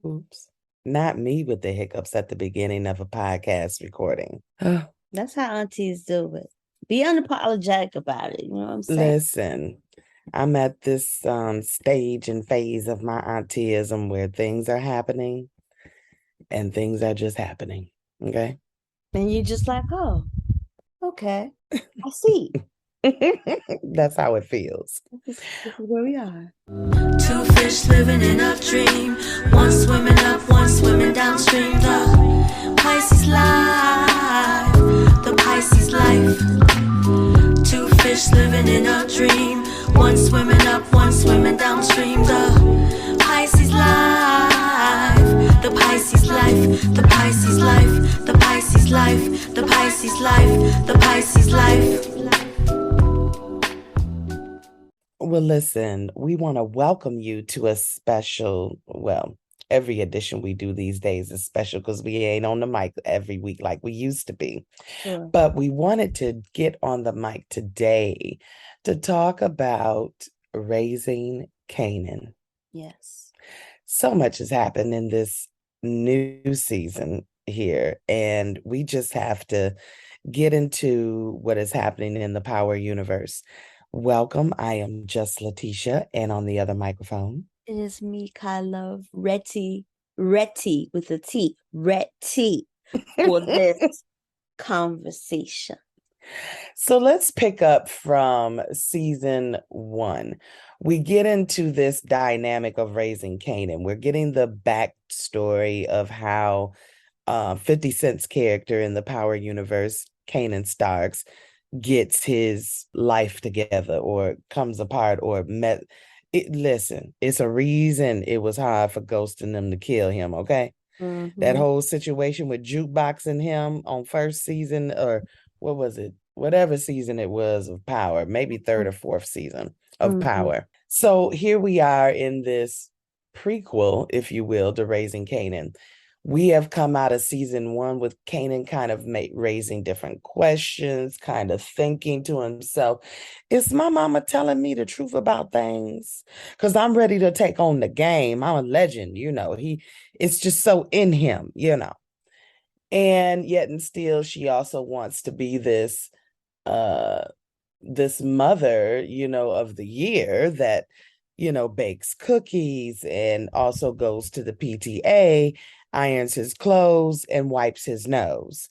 Oops. Not me with the hiccups at the beginning of a podcast recording. That's how aunties do it. Be unapologetic about it. You know what I'm saying? Listen, I'm at this stage and phase of my auntie-ism where things are happening and things are just happening. Okay. And you're just like, oh, okay. I see. That's how it feels. This is where we are. Two fish living in a dream. One swimming up, one swimming downstream. The Pisces life. The Pisces life. Two fish living in a dream. One swimming up, one swimming downstream. The Pisces life. The Pisces life. The Pisces life. The Pisces life. The Pisces life. The Pisces life. Well, listen, we want to welcome you to a special, well, every edition we do these days is special because we ain't on the mic every week like we used to be. Sure. But we wanted to get on the mic today to talk about raising Canaan. Yes. So much has happened in this new season here, and we just have to get into what is happening in the power universe. Welcome. I am just Letitia, and on the other microphone, It is me, Kyla, Retty with a T, Retty, for this conversation. So let's pick up from season 1. We get into this dynamic of raising Canaan. We're getting the backstory of how 50 Cent's character in the Power Universe, Kanan Starks, gets his life together or comes apart or met. Listen, it's a reason it was hard for Ghost and them to kill him, okay? That whole situation with jukeboxing him on first season, or what was it? Whatever season it was of Power, maybe third or fourth season of Power. So here we are in this prequel, if you will, to Raising Canaan. We have come out of season 1 with Canaan kind of raising different questions, kind of thinking to himself, is my mama telling me the truth about things? Because I'm ready to take on the game. I'm a legend, it's just so in him, and yet and still she also wants to be this this mother, of the year that, bakes cookies and also goes to the PTA, irons his clothes and wipes his nose.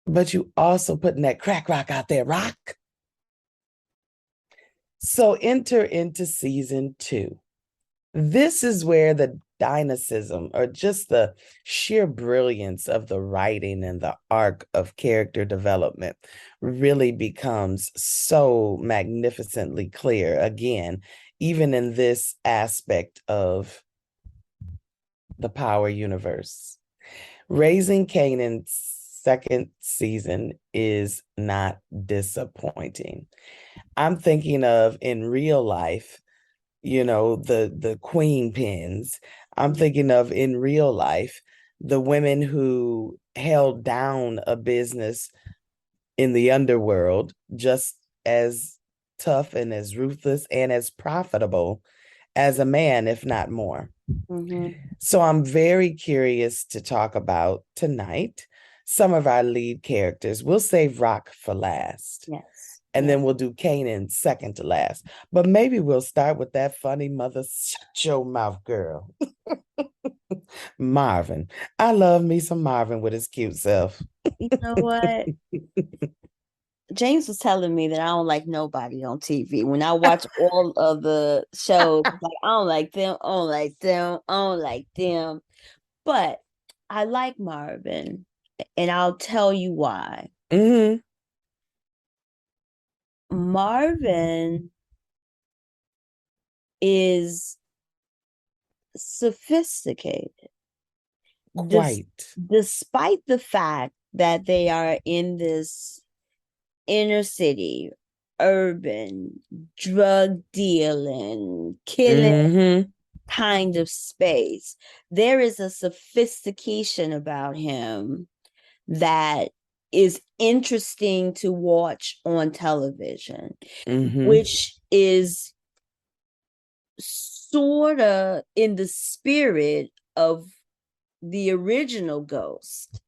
But you also putting that crack rock out there, rock. So enter into season 2. This is where the dynamism, or just the sheer brilliance of the writing and the arc of character development, really becomes so magnificently clear again, even in this aspect of the Power universe. Raising Canaan's second season is not disappointing. I'm thinking of, in real life, the queen pins. I'm thinking of, in real life, the women who held down a business in the underworld just as tough and as ruthless and as profitable as a man, if not more. So I'm very curious to talk about tonight some of our lead characters. We'll save Rock for last. Yes. And then we'll do Kanan second to last. But maybe we'll start with that funny mother, shut your mouth, girl. Marvin. I love me some Marvin with his cute self. You know what? James was telling me that I don't like nobody on TV. When I watch all of the shows, like, I don't like them, I don't like them, I don't like them. But I like Marvin, and I'll tell you why. Marvin is sophisticated. Quite. Despite the fact that they are in this inner city, urban, drug dealing, killing kind of space, there is a sophistication about him that is interesting to watch on television, which is sort of in the spirit of the original Ghost.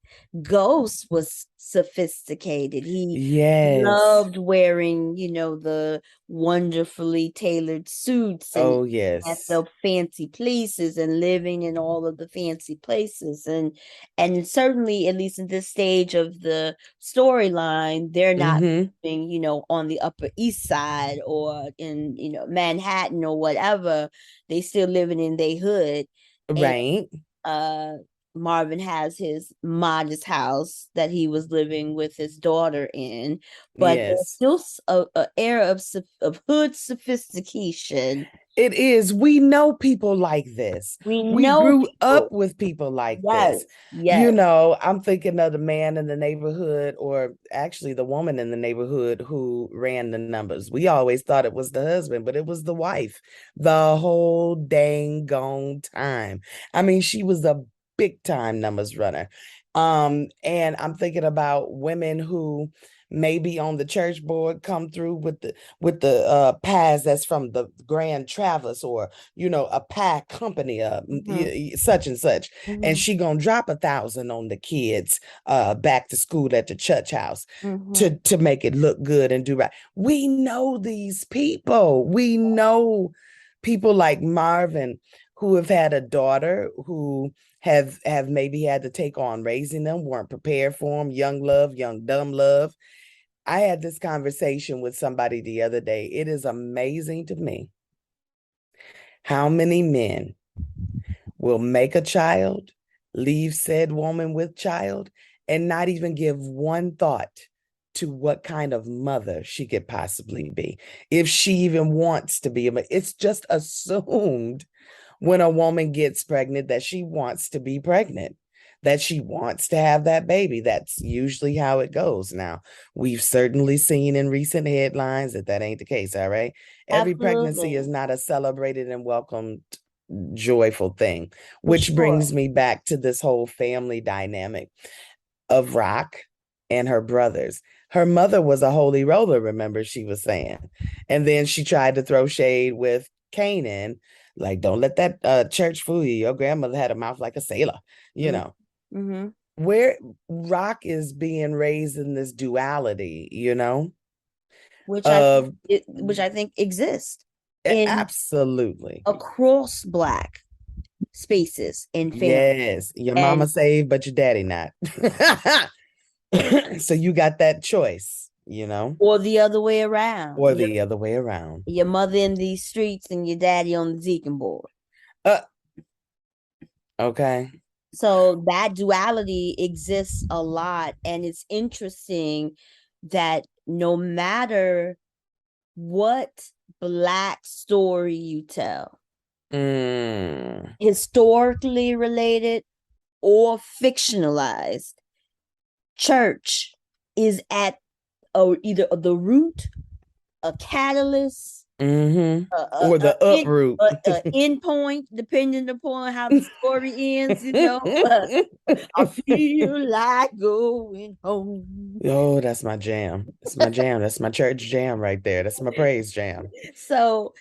Ghost was sophisticated. He Yes. loved wearing, the wonderfully tailored suits and Oh, at yes. the fancy places and living in all of the fancy places. And certainly, at least in this stage of the storyline, they're not Mm-hmm. living, on the Upper East Side or in, Manhattan or whatever. They still living in their hood. And Right. uh Marvin has his modest house that he was living with his daughter in, but there's Yes. still a air of hood sophistication. It is. We know people like this. We We know grew up people. with people like Yes, this. yes. I'm thinking of the man in the neighborhood, or actually the woman in the neighborhood who ran the numbers. We always thought it was the husband, but it was the wife the whole dang gone time. I mean, she was a big time numbers runner. And I'm thinking about women who maybe on the church board come through with the pass that's from the Grand Traverse, or a pie company, Mhm, such and such, and mhm, she gonna drop 1,000 on the kids back to school at the church house mhm. to make it look good and do right. We know these people. We know people like Marvin, who have had a daughter who have maybe had to take on raising them, weren't prepared for them, young love, young dumb love. I had this conversation with somebody the other day. It is amazing to me how many men will make a child, leave said woman with child, and not even give one thought to what kind of mother she could possibly be. If she even wants to be, it's just assumed when a woman gets pregnant that she wants to be pregnant, that she wants to have that baby. That's usually how it goes. Now, we've certainly seen in recent headlines that that ain't the case, all right? Every pregnancy is Absolutely. not a celebrated and welcomed, joyful thing, For which sure. brings me back to this whole family dynamic of Rock and her brothers. Her mother was a holy roller, remember, she was saying. And then she tried to throw shade with Kanan, like, don't let that church fool you. Your grandmother had a mouth like a sailor, you know. Mm-hmm. Where Rock is being raised in this duality, of Which I think exists in absolutely. across Black spaces and families. Yes, your mama And saved, but your daddy not. So you got that choice, or the other way around. or the other way around. Your mother in these streets and your daddy on the deacon board. Uh, okay. So that duality exists a lot. And it's interesting that no matter what Black story you tell, Mm, historically related or fictionalized, church is at either the root, a catalyst, mm-hmm. a Or the uproot. end point, depending upon how the story ends. I feel like going home. Oh, that's my jam. It's my jam. That's my church jam right there. That's my praise jam. So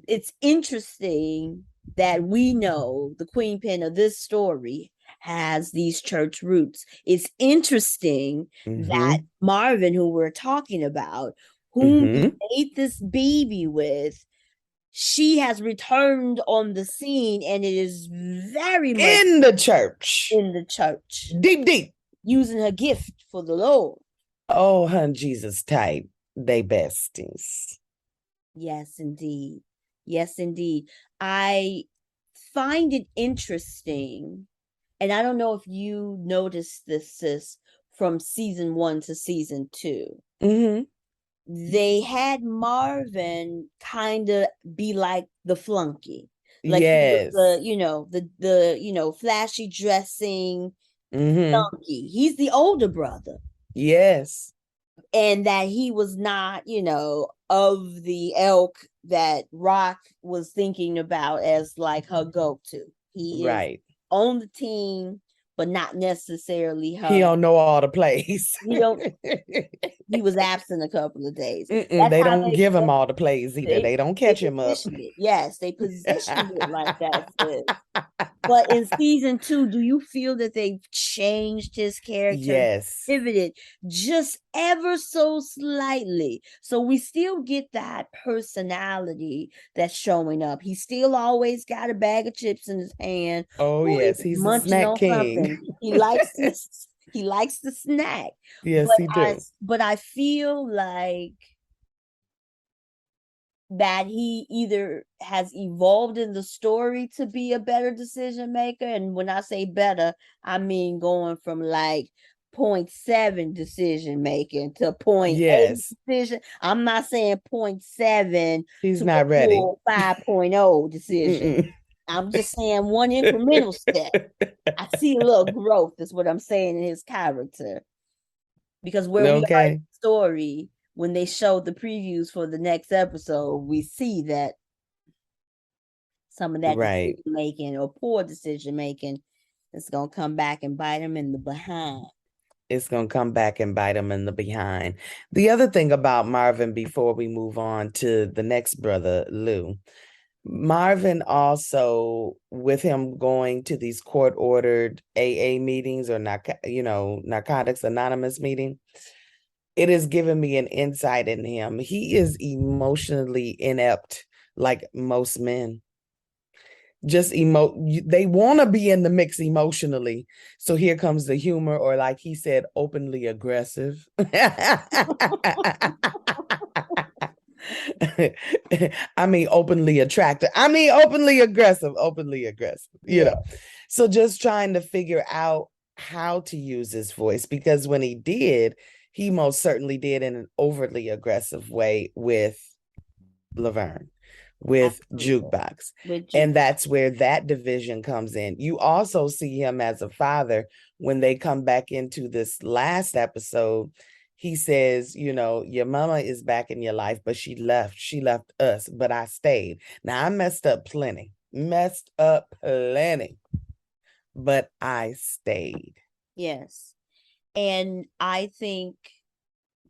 it's interesting that we know the queen pin of this story has these church roots. It's interesting that Mm-hmm. Marvin, who we're talking about, whom he Mm-hmm. made this baby with, she has returned on the scene and it is very much In the church. in the church, Deep, deep. using her gift for the Lord. Oh, hun, Jesus type. They besties. Yes, indeed. Yes, indeed. I find it interesting, and I don't know if you noticed this, sis, from season 1 to season 2. Mm-hmm. They had Marvin kind of be like the flunky. Like he was Yes. the flashy dressing Mm-hmm. flunky. He's the older brother. Yes. And that he was not, of the ilk that Rock was thinking about as like her go-to. He is Right. on the team but not necessarily He her. don't know all the plays. He was absent a couple of days. They don't give him all the plays either. They don't catch him up. Yes, they positioned it like that. But in season 2, do you feel that they've changed his character? Yes. Pivoted just ever so slightly. So we still get that personality that's showing up. He still always got a bag of chips in his hand. Oh, yes. He's a snack king. Something. He likes this. He likes the snack. Yes, he do. But I feel like that he either has evolved in the story to be a better decision maker. And when I say better, I mean going from like 0.7 decision making to 0.8 decision. I'm not saying 0.7 he's not ready. 5.0 decision. I'm just saying one incremental step. I see a little growth, is what I'm saying, in his character. Because where we are in the story, when they showed the previews for the next episode, we see that some of that decision making or poor decision making is going to come back and bite him in the behind. It's going to come back and bite him in the behind. The other thing about Marvin, before we move on to the next brother, Lou, Marvin also, with him going to these court-ordered AA meetings or Narcotics Anonymous meeting, it has given me an insight in him. He is emotionally inept, like most men. Just they want to be in the mix emotionally. So here comes the humor, or like he said, openly aggressive. I mean, openly attractive. I mean, openly aggressive, you know. So just trying to figure out how to use his voice, because when he did, he most certainly did in an overly aggressive way with Laverne, with Jukebox. And that's where that division comes in. You also see him as a father when they come back into this last episode. He says, your mama is back in your life, but she left us, but I stayed. Now I messed up plenty, but I stayed. Yes. And I think,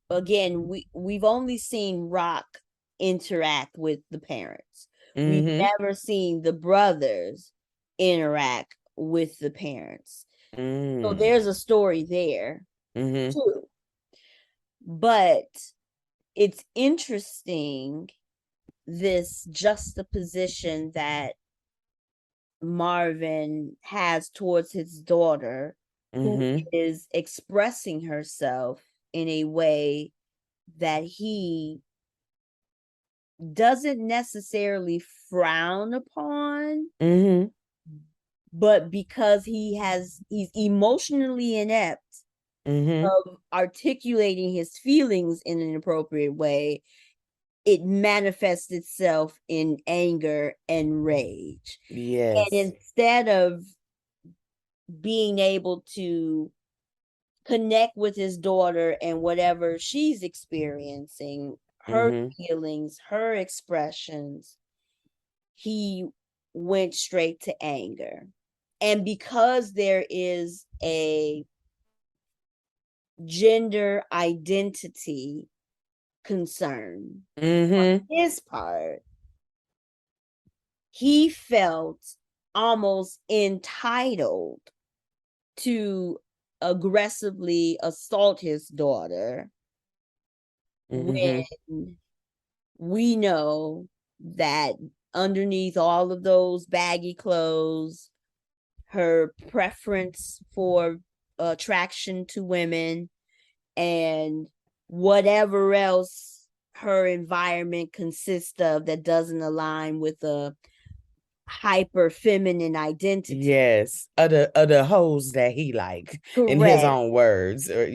again, we've only seen Rock interact with the parents. We've never seen the brothers interact with the parents. So there's a story there too. But it's interesting, this juxtaposition that Marvin has towards his daughter, who is expressing herself in a way that he doesn't necessarily frown upon, but because he's emotionally inept of articulating his feelings in an appropriate way, it manifests itself in anger and rage. Yes. And instead of being able to connect with his daughter and whatever she's experiencing, her feelings, her expressions, he went straight to anger. And because there is a gender identity concern on his part, he felt almost entitled to aggressively assault his daughter when we know that underneath all of those baggy clothes, her preference for attraction to women and whatever else her environment consists of that doesn't align with a hyper feminine identity. Yes, other hoes that he like. Correct. In his own words, or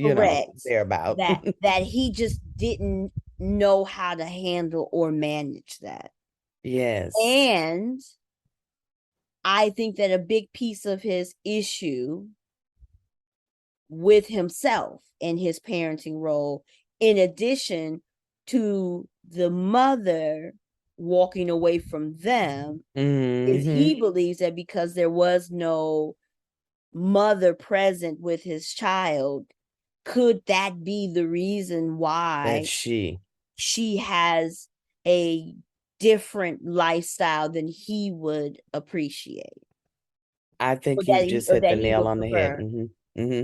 thereabout. that he just didn't know how to handle or manage that. Yes. And I think that a big piece of his issue with himself and his parenting role, in addition to the mother walking away from them, is he believes that because there was no mother present with his child, could that be the reason That why she has a different lifestyle than he would appreciate, I think you just or hit that the he nail would on the head. prefer? Mm-hmm.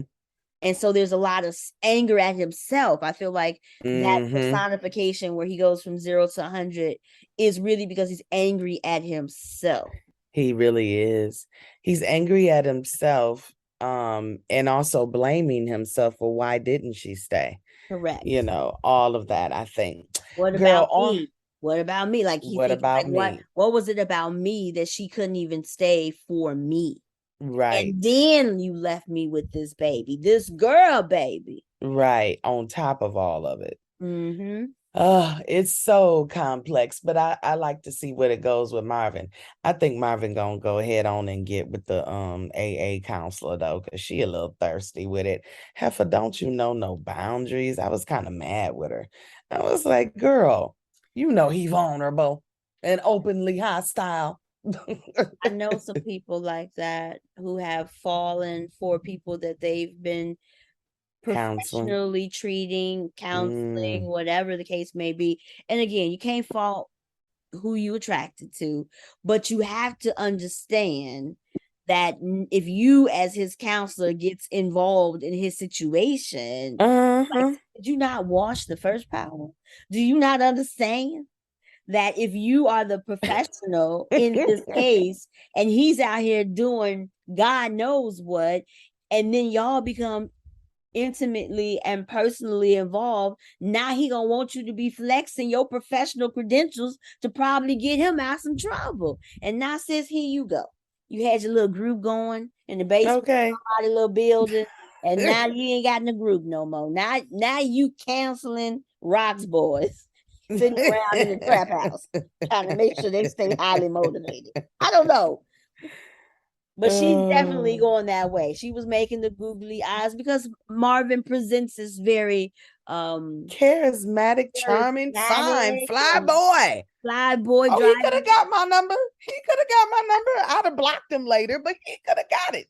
And so there's a lot of anger at himself. I feel like that Mm-hmm. personification where he goes from 0 to 100 is really because he's angry at himself. He really is. He's angry at himself, and also blaming himself for why didn't she stay? You Correct. know, all of that, I think. What Girl, about me? What about me? Like he what thinking about like me? what was it about me that she couldn't even stay for me? And Right. then you left me with this baby, this girl baby. Right. On top of all of it. Mm-hmm. It's so complex, but I like to see where it goes with Marvin. I think Marvin gonna go ahead on and get with the AA counselor though, because she a little thirsty with it. Heifer, don't you know no boundaries? I was kind of mad with her. I was like, girl, you know he vulnerable and openly hostile. I know some people like that who have fallen for people that they've been Counseling. professionally treating, counseling, Mm. whatever the case may be. And again, you can't fault who you attracted to, but you have to understand that if you as his counselor gets involved in his situation, like, Uh-huh. did you not watch the first power? Do you not understand that if you are the professional in this case and he's out here doing God knows what, and then y'all become intimately and personally involved, now he gonna want you to be flexing your professional credentials to probably get him out some trouble. And now says, here you go. You had your little group going in the basement Okay. of somebody's little building, and now you ain't got in the group no more. Now you canceling Rocks boys sitting around in the trap house trying to make sure they stay highly motivated. I don't know. But she's definitely Oh. going that way. She was making the googly eyes because Marvin presents as very Charismatic, charming, fine, charismatic fly and boy. fly boy Oh, he could driving. have got my number. He could have got my number. I'd have blocked him later, but he could have got it.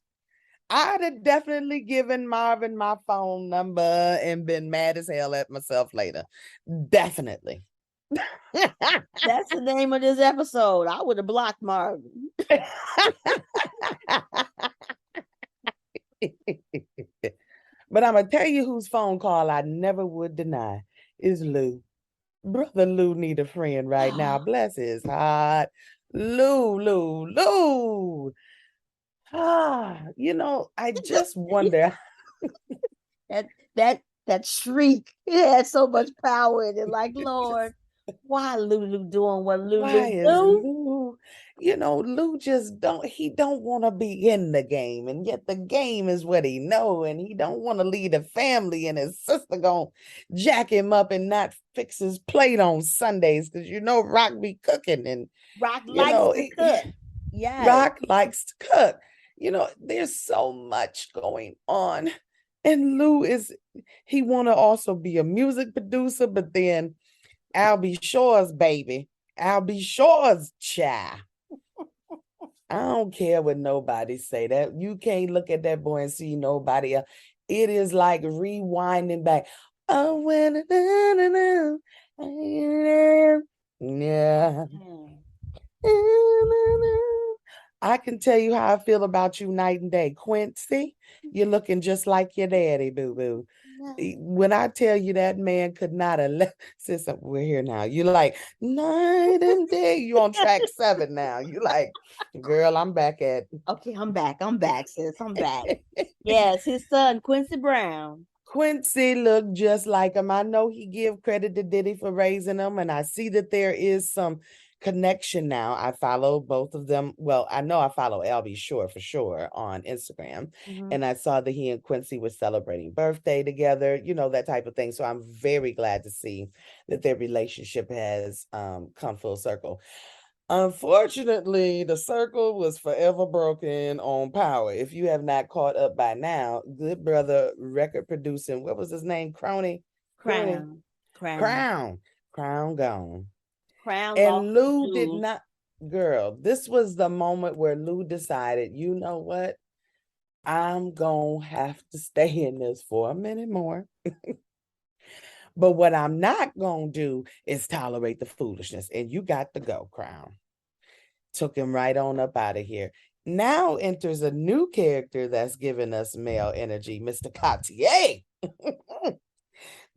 I'd have definitely given Marvin my phone number and been mad as hell at myself later. Definitely. That's the name of this episode. I would have blocked Marvin. But I'm gonna tell you whose phone call I never would deny is Lou. Brother Lou need a friend right now. Bless his heart. Lou. I just wonder. that that shriek, it had so much power in it. Like, Lord, why Lulu doing what Why Lulu is do? Lou, Lou just don't want to be in the game, and yet the game is what he know, and he don't want to lead a family, and his sister gonna jack him up and not fix his plate on Sundays, because Rock be cooking, and Rock likes to cook. Yes. Rock likes to cook. There's so much going on, and he want to also be a music producer, but then Albie Shore's baby. Albie Shore's child. I don't care what nobody say. That you can't look at that boy and see nobody else. It is like rewinding back. Oh, when yeah. I can tell you how I feel about you night and day. Quincy, you're looking just like your daddy, boo-boo. When I tell you that man could not have left, since we're here now, you're like, night and day. You on track 7 now. You like, girl, I'm back at. Okay, I'm back. I'm back, sis. I'm back. Yes, his son, Quincy Brown. Quincy looked just like him. I know he give credit to Diddy for raising him, and I see that there is some connection now. I follow both of them. Well, I know I follow LB Shore for sure on Instagram, and I saw that he and Quincy were celebrating birthday together, that type of thing. So I'm very glad to see that their relationship has come full circle. Unfortunately, the circle was forever broken on Power. If you have not caught up by now, good brother record producing, what was his name? Crony? Crown. Crown gone. Crown lost And the Lou did jewels. not, girl, this was the moment where Lou decided, you know what? I'm gonna have to stay in this for a minute more. But what I'm not gonna do is tolerate the foolishness. And you got to go, Crown. Took him right on up out of here. Now enters a new character that's giving us male energy, Mr. Cartier.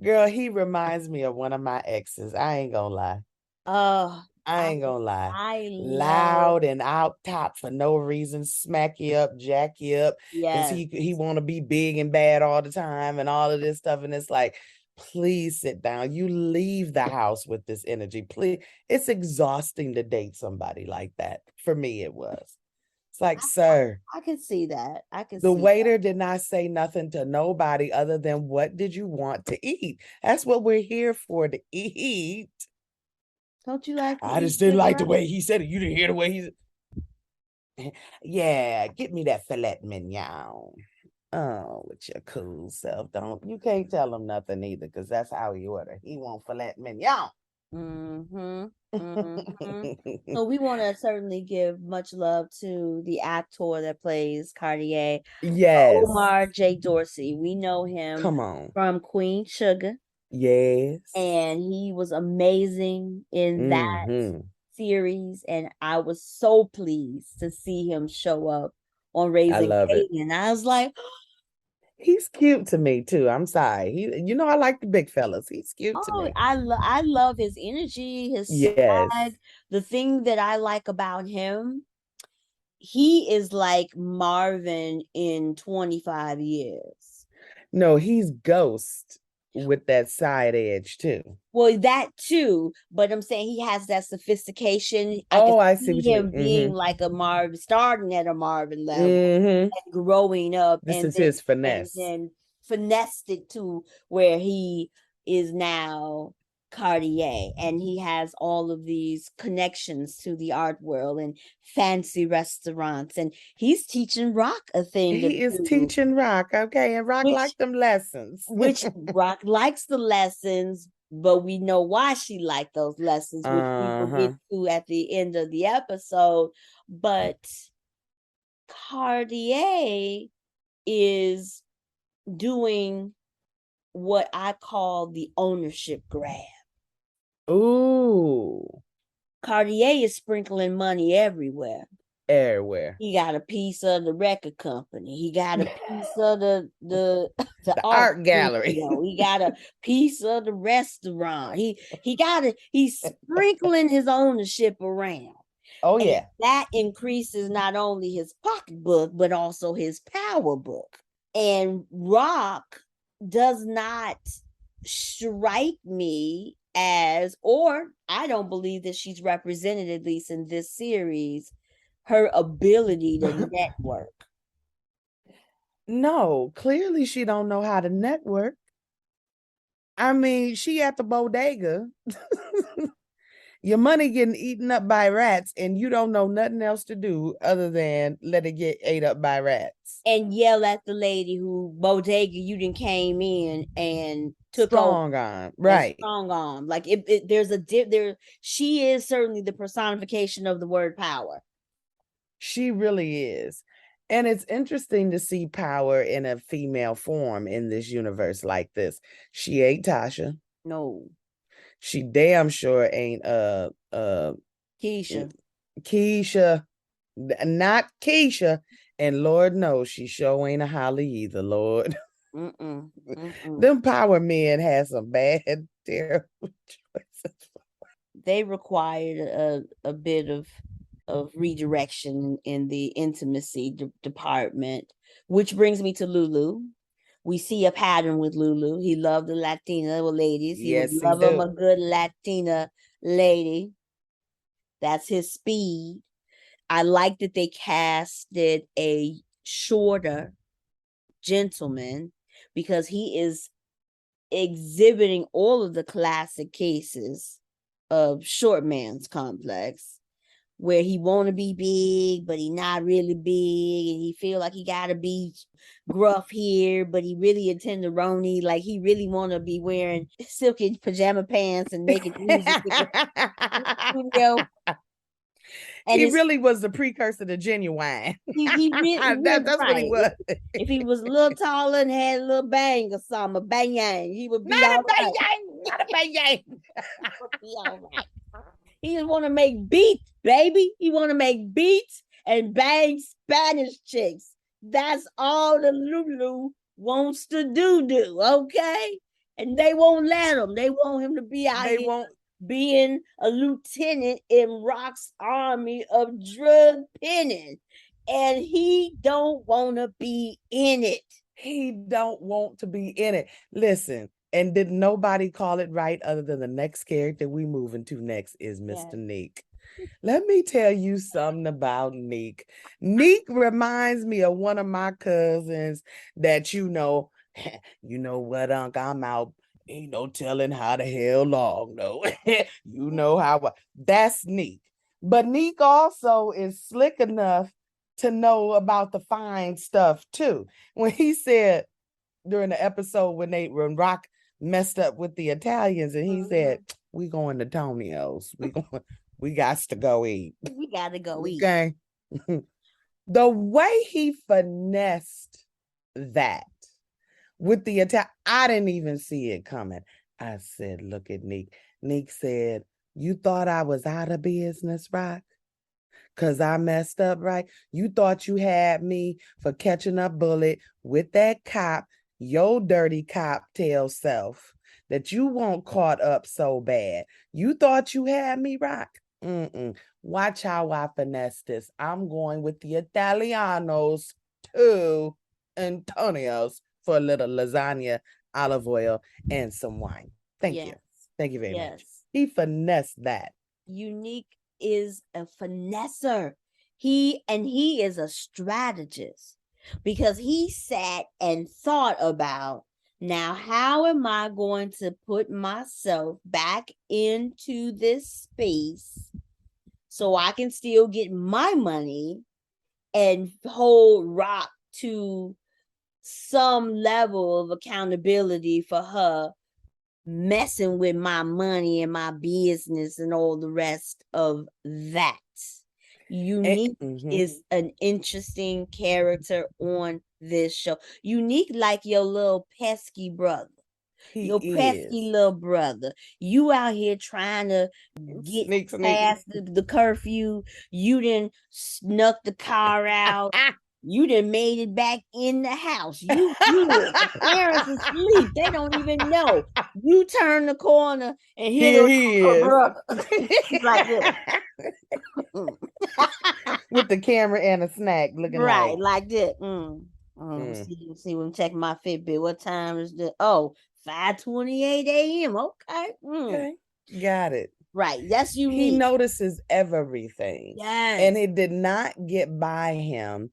Girl, he reminds me of one of my exes. I ain't gonna lie. Oh, I ain't gonna lie. I love, Loud and out top for no reason, smack you up, jack you up, because yes. he want to be big and bad all the time and all of this stuff. And it's like, please sit down. You leave the house with this energy. Please. It's exhausting to date somebody like that. For me, it was. It's like, sir, I can see that. I can the see that. waiter did not say nothing to nobody other than what did you want to eat? That's what we're here for, to eat. Don't you like to I eat just didn't good like the rice? way he said it. You didn't hear the way he said. Yeah, get me that filet mignon. Oh, with your cool self. Don't you can't tell him nothing either, because that's how he order. He want filet mignon. Mm-hmm. Mm-hmm. So we want to certainly give much love to the actor that plays Cartier, Yes. Omar J. Dorsey. We know him Come on. from Queen Sugar, Yes. and he was amazing in that Mhm. series. And I was so pleased to see him show up on I Raising love it. Kanan. I was like, He's cute to me too. I'm sorry. I like the big fellas. He's cute to oh, me. I love his energy, his Yes. swag. The thing that I like about him, he is like Marvin in 25 years. No, he's Ghost with that side edge too. Well, that too, but I'm saying he has that sophistication. I can Oh, I see see what you him being mean. like a Marvin, starting at a Marvin level Mm-hmm. and growing up, This is his finesse. and finessed it to where he is now Cartier, and he has all of these connections to the art world and fancy restaurants, and he's teaching Rock a thing or He is two, teaching Rock, okay, and Rock which like them lessons. which Rock likes the lessons, but we know why she liked those lessons, which we will get to at the end of the episode. But Cartier is doing what I call the ownership grab. Ooh, Cartier is sprinkling money everywhere. everywhere. He got a piece of the record company. He got a piece of the The art art gallery. studio. He got a piece of the restaurant. He's sprinkling his ownership around. Oh And yeah. that increases not only his pocketbook, but also his power book. And Rock does not strike me as, or I don't believe that she's represented, at least in this series, her ability to network. No, clearly she don't know how to network. I mean, she at the bodega. Your money getting eaten up by rats, and you don't know nothing else to do other than let it get ate up by rats. And yell at the lady who bodega you didn't came in and took Strong arm, right? strong arm. Like there's a dip there. She is certainly the personification of the word power. She really is. And it's interesting to see power in a female form in this universe like this. She ain't Tasha. No. She damn sure ain't Keisha. Keisha, not Keisha. And Lord knows she sure ain't a Holly either, Lord. Them power men had some bad, terrible choices. They required a bit of redirection in the intimacy department, which brings me to Lulu. We see a pattern with Lulu. He loved the Latina ladies. He Yes, would he love him do. a good Latina lady. That's his speed. I like that they casted a shorter gentleman because he is exhibiting all of the classic cases of short man's complex, where he want to be big, but he not really big, and he feel like he got to be gruff here, but he really a tenderoni. Like he really want to be wearing silky pajama pants and making music in the studio. He really was the precursor to Genuine. He really That's what he was. If he was a little taller and had a little bang or something, a bang yang, he would be all right. Not a bang yang. Be all right. He just want to make beats, baby. He want to make beats and bang Spanish chicks. That's all the Lulu wants to do, okay? And they won't let him. They want him to be out here being a lieutenant in Rock's army of drug penning. And he don't want to be in it. He don't want to be in it. Listen, and did nobody call it right other than the next character we moving to next is Mr. Neek. Let me tell you something about Neek. Neek reminds me of one of my cousins that you know what, Unc, I'm out, ain't no telling how the hell long, no. You know how, that's Neek. But Neek also is slick enough to know about the fine stuff too. When he said during the episode when Rock messed up with the Italians and he said, we going to Tonio's. We got to go eat. We got to go eat. Okay. The way he finessed that with the Italian, I didn't even see it coming. I said, look at Neek. Neek said, you thought I was out of business, Rock? Because I messed up, right? You thought you had me for catching a bullet with that cop, your dirty cocktail self, that you won't caught up so bad. You thought you had me, Rock? Watch how I finesse this. I'm going with the Italianos to Antonio's for a little lasagna, olive oil, and some wine. Thank you. Thank you very much. He finessed that. Unique is a finesser. He is a strategist because he sat and thought about, now how am I going to put myself back into this space so I can still get my money and hold Rock to some level of accountability for her messing with my money and my business and all the rest of that. Unique is an interesting character on this show. Unique like your little pesky brother. Pesky little brother. You out here trying to get past the curfew. You done snuck the car out. You done made it back in the house. You the parents asleep. They don't even know. You turn the corner and here he is. Brother. Like this. With the camera and a snack looking like this. See when check my Fitbit. What time is the 5:28 a.m. Okay. Got it. Right. That's unique. He notices everything. Yes. And it did not get by him,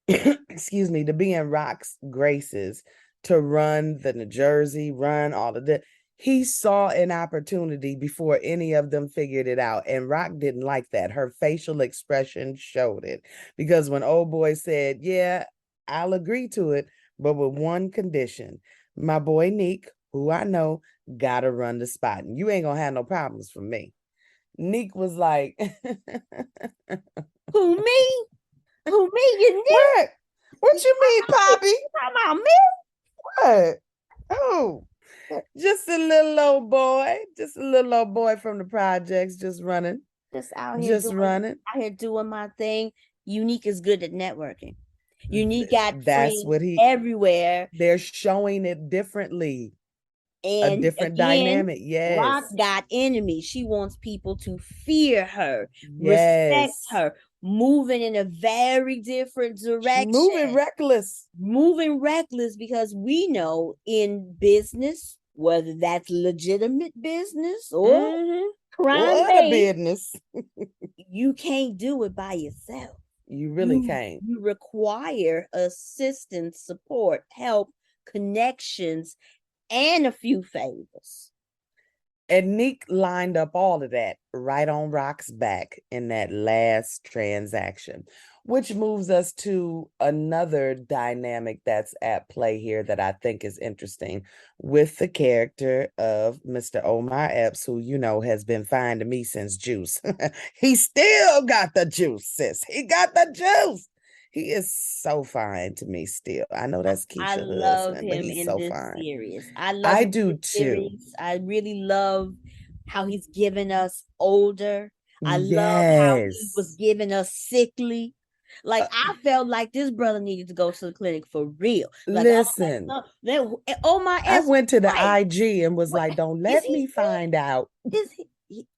excuse me, to be in Rock's graces, to run the New Jersey, run all of that. He saw an opportunity before any of them figured it out. And Rock didn't like that. Her facial expression showed it. Because when old boy said, yeah, I'll agree to it, but with one condition. My boy Neek, who I know, gotta run the spot. And you ain't gonna have no problems from me. Neek was like, who, me? Who, me? You Neek? What you mean, Poppy? You talking about me? What? Oh, just a little old boy from the projects, just running. Just out here out here doing my thing. Unique is good at networking. Unique got friends everywhere. They're showing it differently. And a different dynamic. Yes. Rock got enemies. She wants people to fear her, respect her, moving in a very different direction. Moving reckless because we know in business, whether that's legitimate business or crime business, you can't do it by yourself. You really can't. You require assistance, support, help, connections, and a few favors. And Neek lined up all of that right on Rock's back in that last transaction, which moves us to another dynamic that's at play here that I think is interesting with the character of Mr. Omar Epps, who, you know, has been fine to me since Juice. He still got the juice, sis. He got the juice. He is so fine to me still. I know that's I Keisha's love husband, but him he's in so this fine. series. I love I him in do this too. series. I really love how he's given us older. I love how he was Yes. giving us sickly. Like Uh, I felt like this brother needed to go to the clinic for real. Like I was like, listen, no, oh my I S went to the right. IG and was What like, don't is let he me find out. is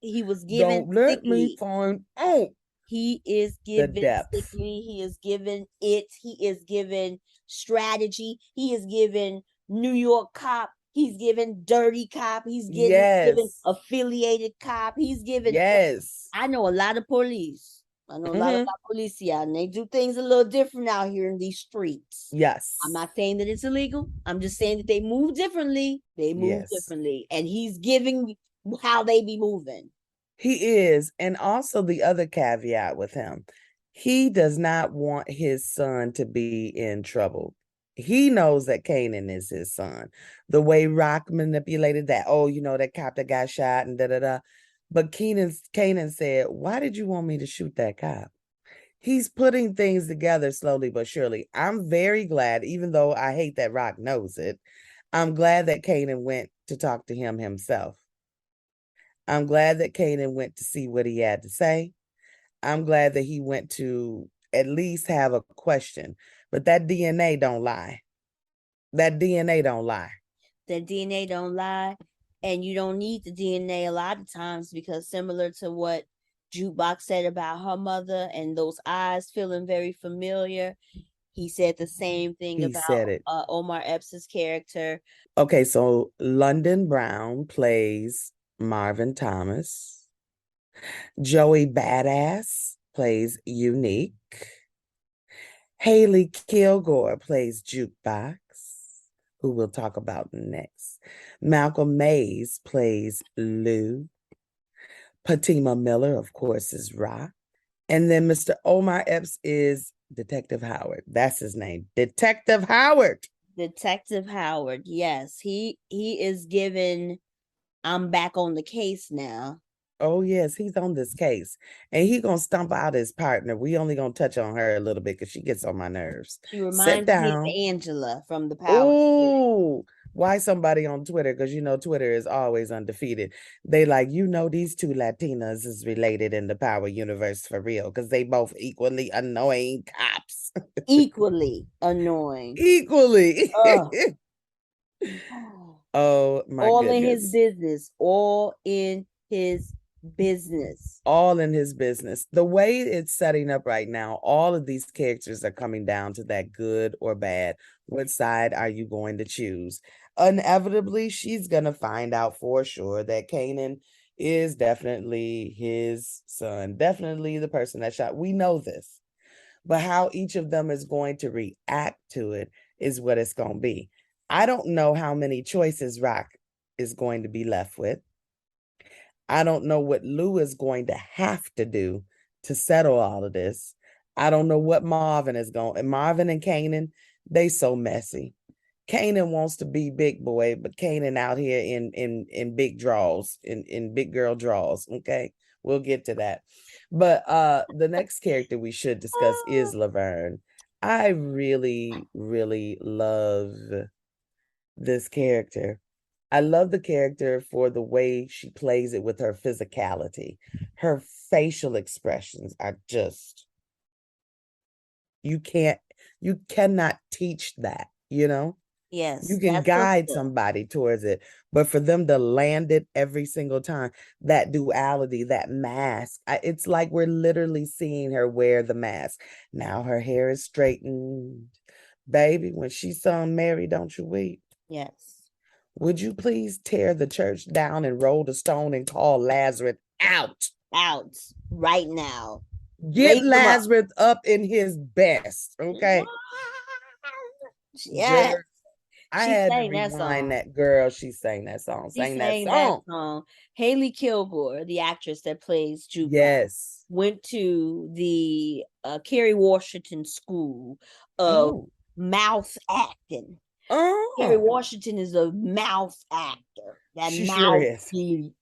he was given Don't let me sickly. find out He is the given depth. sickly. He is given it. He is given strategy. He is given New York cop. He's given dirty cop. He's given Yes. affiliated cop. He's given. Yes. I know a lot of police. I know a lot Mm-hmm. about police, yeah, and they do things a little different out here in these streets. I'm Yes. not saying that it's illegal. I'm just saying that they move differently. They move Yes. differently, and he's giving how they be moving. He is. And also the other caveat with him, he does not want his son to be in trouble. He knows that Kanan is his son. The way Rock manipulated that, oh, you know, that cop that got shot and da da da. But Kanan said, why did you want me to shoot that cop? He's putting things together slowly but surely. I'm very glad, even though I hate that Rock knows it, I'm glad that Kanan went to talk to him himself. I'm glad that Kanan went to see what he had to say. I'm glad that he went to at least have a question. But that DNA don't lie. That DNA don't lie. The DNA don't lie, and you don't need the DNA a lot of times because similar to what Jukebox said about her mother and those eyes feeling very familiar, he said the same thing He about said it. Omar Epps' character. Okay, so London Brown plays Marvin Thomas. Joey Badass plays Unique. Haley Kilgore plays Jukebox, who we'll talk about next. Malcolm Mays plays Lou. Patima Miller, of course, is Rock. And then Mr. Omar Epps is Detective Howard. That's his name. Detective Howard. Detective Howard, yes, he is given. I'm back on the case now. Oh, yes, he's on this case. And he gonna stomp out his partner. We only gonna touch on her a little bit because she gets on my nerves. She Sit reminds me of down. Angela from the Power series. Oh, why somebody on Twitter? Because you know Twitter is always undefeated. They like, you know, these two Latinas is related in the Power universe for real, because they both equally annoying cops. Equally annoying. Equally. Oh, Oh my all in his goodness. business. All in his business. All in his business. The way it's setting up right now, all of these characters are coming down to that good or bad. What side are you going to choose? Inevitably, she's going to find out for sure that Kanan is definitely his son, definitely the person that shot. We know this, but how each of them is going to react to it is what it's going to be. I don't know how many choices Rock is going to be left with. I don't know what Lou is going to have to do to settle all of this. I don't know what Marvin is going. And Marvin and Kanan, they so messy. Kanan wants to be big boy, but Kanan out here in big draws, in big girl draws. Okay, we'll get to that. But the next character we should discuss is Laverne. I really, really love this character. I love the character for the way she plays it with her physicality. Her facial expressions are just, you cannot teach that, you know? You Yes, can that's a guide skill. somebody towards it, but for them to land it every single time, that duality, that mask, it's like we're literally seeing her wear the mask. Now her hair is straightened. Baby, when she sung Mary, Don't You Weep, Yes. would you please tear the church down and roll the stone and call Lazarus out? Out right now. Get Raise them up. Lazarus up in his best, okay? Yes. I She had to sang that rewind song. that girl. She sang that song. She Sang that sang that song. song. Haley Kilgore, the actress that plays Jukebox, Yes. went to the Kerry Washington School of Oh. mouth acting. Kerry Oh. Washington is a mouth actor. That She sure mouth is. be,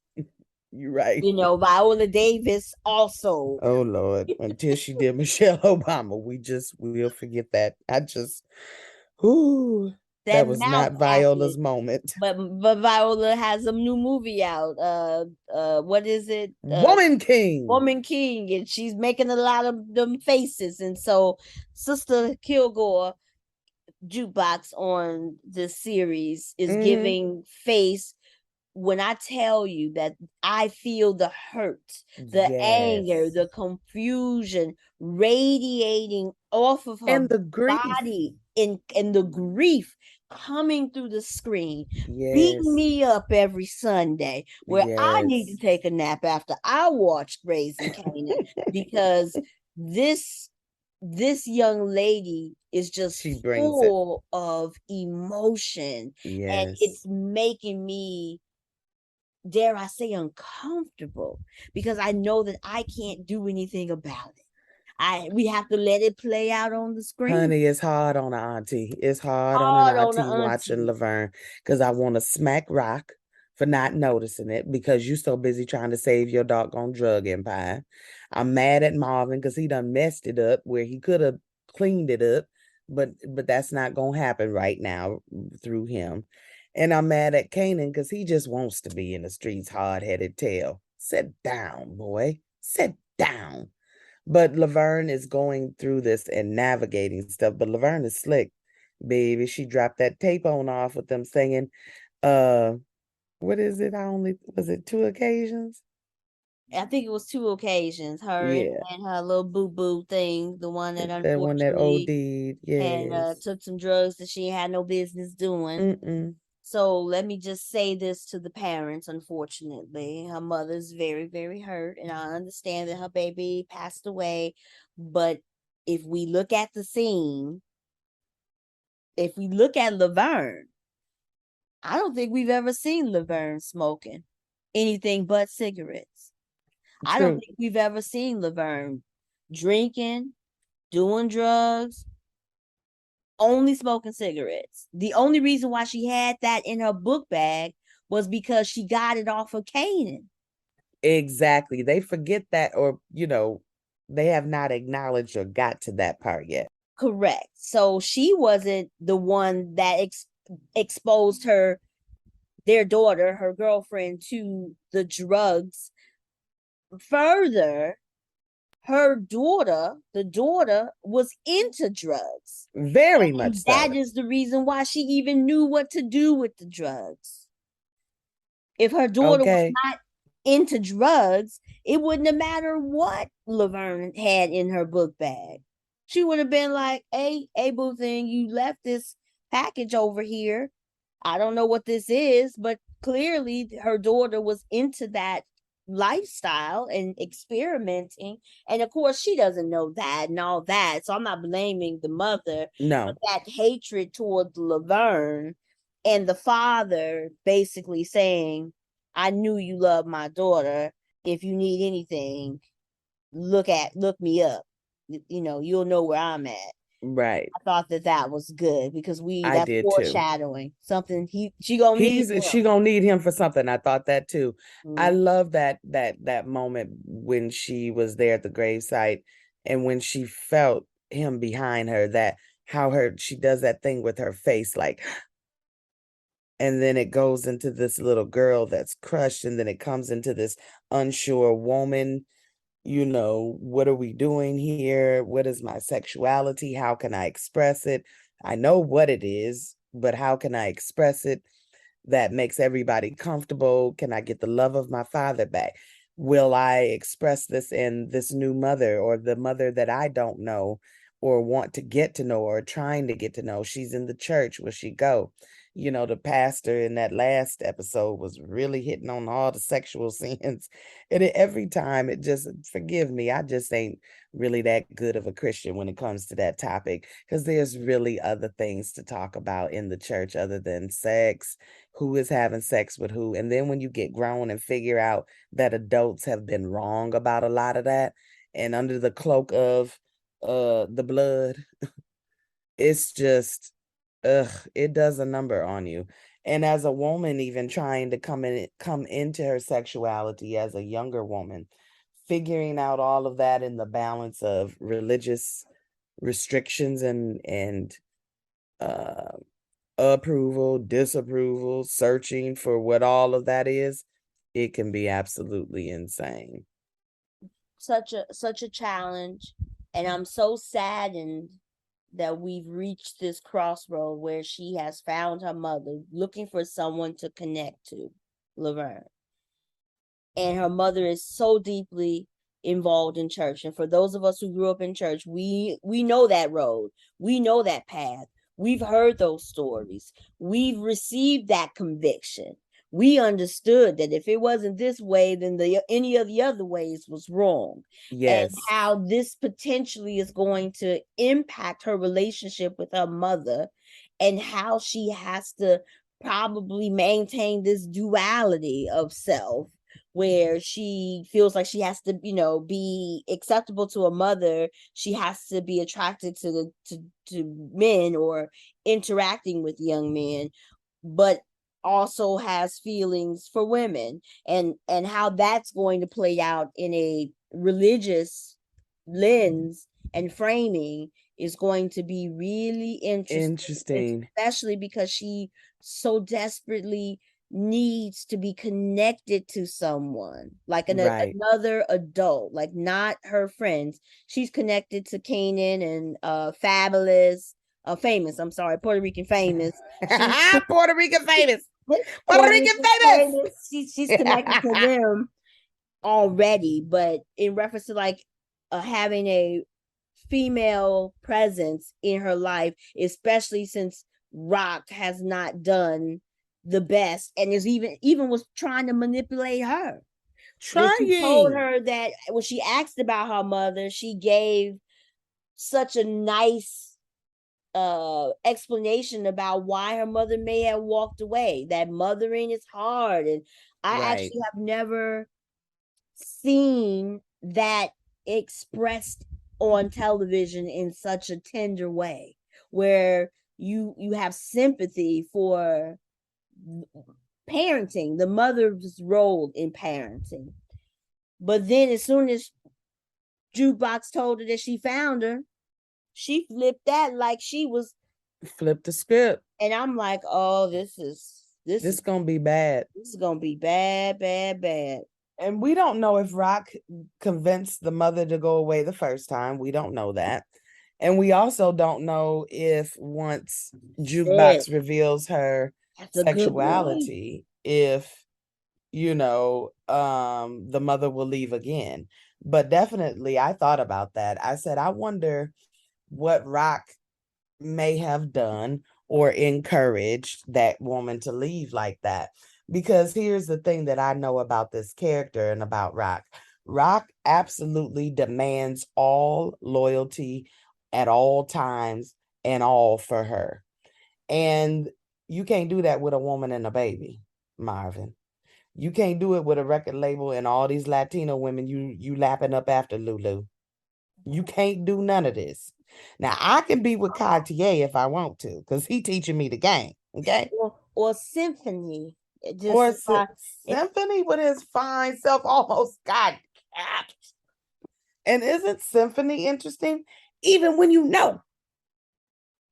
You're right. Viola Davis also. Oh Lord. Until she did Michelle Obama, we'll forget that. Whoo, That that was mouth not Viola's acting. moment. But Viola has a new movie out. What is it? Woman King. Woman King, and she's making a lot of them faces. And so Sister Kilgore Jukebox on this series is Mhm. giving face. When I tell you that I feel the hurt, the anger, Yes. the confusion radiating off of her And the grief. body and the grief coming through the screen, beating Yes. me up every Sunday, where I need to Yes. take a nap after I watch Raising Canaan, because this this young lady is just She brings it. full of emotion, and Yes. it's making me, dare I say, uncomfortable, because I know that I can't do anything about it. We have to let it play out on the screen. Honey, it's hard on an auntie. It's hard on an Hard on the auntie watching auntie. Laverne because I want to smack Rock for not noticing it because you so busy trying to save your doggone drug empire. I'm mad at Marvin because he done messed it up where he could have cleaned it up, but that's not gonna happen right now through him. And I'm mad at Kanan because he just wants to be in the streets, hard-headed tail. Sit down, boy. Sit down. But Laverne is going through this and navigating stuff. But Laverne is slick, baby. She dropped that tape on off with them singing. Uh, what is it? I only was it 2 occasions? I think it was 2 occasions. Her Yeah, and her little boo boo thing, the one that that one that unfortunately OD'd. had Yes. took some drugs that she had no business doing. Mm-mm. So let me just say this to the parents. Unfortunately, her mother's very, very hurt, and I understand that her baby passed away. But if we look at the scene, if we look at Laverne, I don't think we've ever seen Laverne smoking anything but cigarettes. I don't True. think we've ever seen Laverne drinking, doing drugs, only smoking cigarettes. The only reason why she had that in her book bag was because she got it off of Canaan. Exactly. They forget that, or they have not acknowledged or got to that part yet. Correct. So she wasn't the one that exposed their daughter, her girlfriend, to the drugs. Further, the daughter was into drugs. Very much And so. that is the reason why she even knew what to do with the drugs. If her daughter was Okay. not into drugs, it wouldn't have mattered what Laverne had in her book bag. She would have been like, hey, boo thing, you left this package over here. I don't know what this is, but clearly her daughter was into that lifestyle and experimenting. And of course, she doesn't know that and all that. So I'm not blaming the mother, but No. that hatred towards Laverne and the father basically saying, I knew you loved my daughter. If you need anything, look me up. You'll know where I'm at. Right. I thought that was good because I that's did too. foreshadowing something she gonna need him. She gonna need him for something. I thought that too. I Mm. love that moment when she was there at the gravesite and when she felt him behind her, that how she does that thing with her face, like, and then it goes into this little girl that's crushed, and then it comes into this unsure woman. What are we doing here? What is my sexuality? How can I express it? I know what it is, but how can I express it that makes everybody comfortable? Can I get the love of my father back? Will I express this in this new mother or the mother that I don't know? or want to get to know or trying to get to know. She's in the church. Will she go? The pastor in that last episode was really hitting on all the sexual sins. And every time it just, forgive me, I just ain't really that good of a Christian when it comes to that topic, because there's really other things to talk about in the church other than sex, who is having sex with who. And then when you get grown and figure out that adults have been wrong about a lot of that, and under the cloak of the blood, it's just, it does a number on you. And as a woman, even trying to come into her sexuality as a younger woman, figuring out all of that in the balance of religious restrictions and approval, disapproval, searching for what all of that is, it can be absolutely insane. Such a challenge, and I'm so saddened that we've reached this crossroad where she has found her mother, looking for someone to connect to, Laverne. And her mother is so deeply involved in church. And for those of us who grew up in church, we know that road. We know that path. We've heard those stories. We've received that conviction. We understood that if it wasn't this way, then any of the other ways was wrong. Yes. And how this potentially is going to impact her relationship with her mother, and how she has to probably maintain this duality of self, where she feels like she has to, be acceptable to a mother. She has to be attracted to men or interacting with young men, but also has feelings for women, and how that's going to play out in a religious lens and framing is going to be really interesting, especially because she so desperately needs to be connected to someone, like another adult, like not her friends. She's connected to Kanan and famous, I'm sorry, Puerto Rican famous. Puerto Rican famous. Puerto Rican famous. She's connected to them already, but in reference to like having a female presence in her life, especially since Rock has not done the best and is even was trying to manipulate her. She told her that when she asked about her mother, she gave such a nice explanation about why her mother may have walked away, that mothering is hard. And I actually have never seen that expressed on television in such a tender way, where you have sympathy for parenting, the mother's role in parenting. But then as soon as Jukebox told her that she found her, she flipped that like she was flipped the script. And I'm like, oh, this is gonna be bad. This is gonna be bad. And we don't know if Rock convinced the mother to go away the first time. We don't know that. And we also don't know if once Jukebox reveals her sexuality, if the mother will leave again. But definitely I thought about that. I said, I wonder what Rock may have done or encouraged that woman to leave like that. Because here's the thing that I know about this character and about Rock. Rock absolutely demands all loyalty at all times and all for her. And you can't do that with a woman and a baby, Marvin. You can't do it with a record label and all these Latino women you lapping up after Lulu. You can't do none of this. Now, I can be with Cartier if I want to, because he teaching me the game, okay? Or Symphony. Symphony with his fine self almost got capped. And isn't Symphony interesting? Even when you know.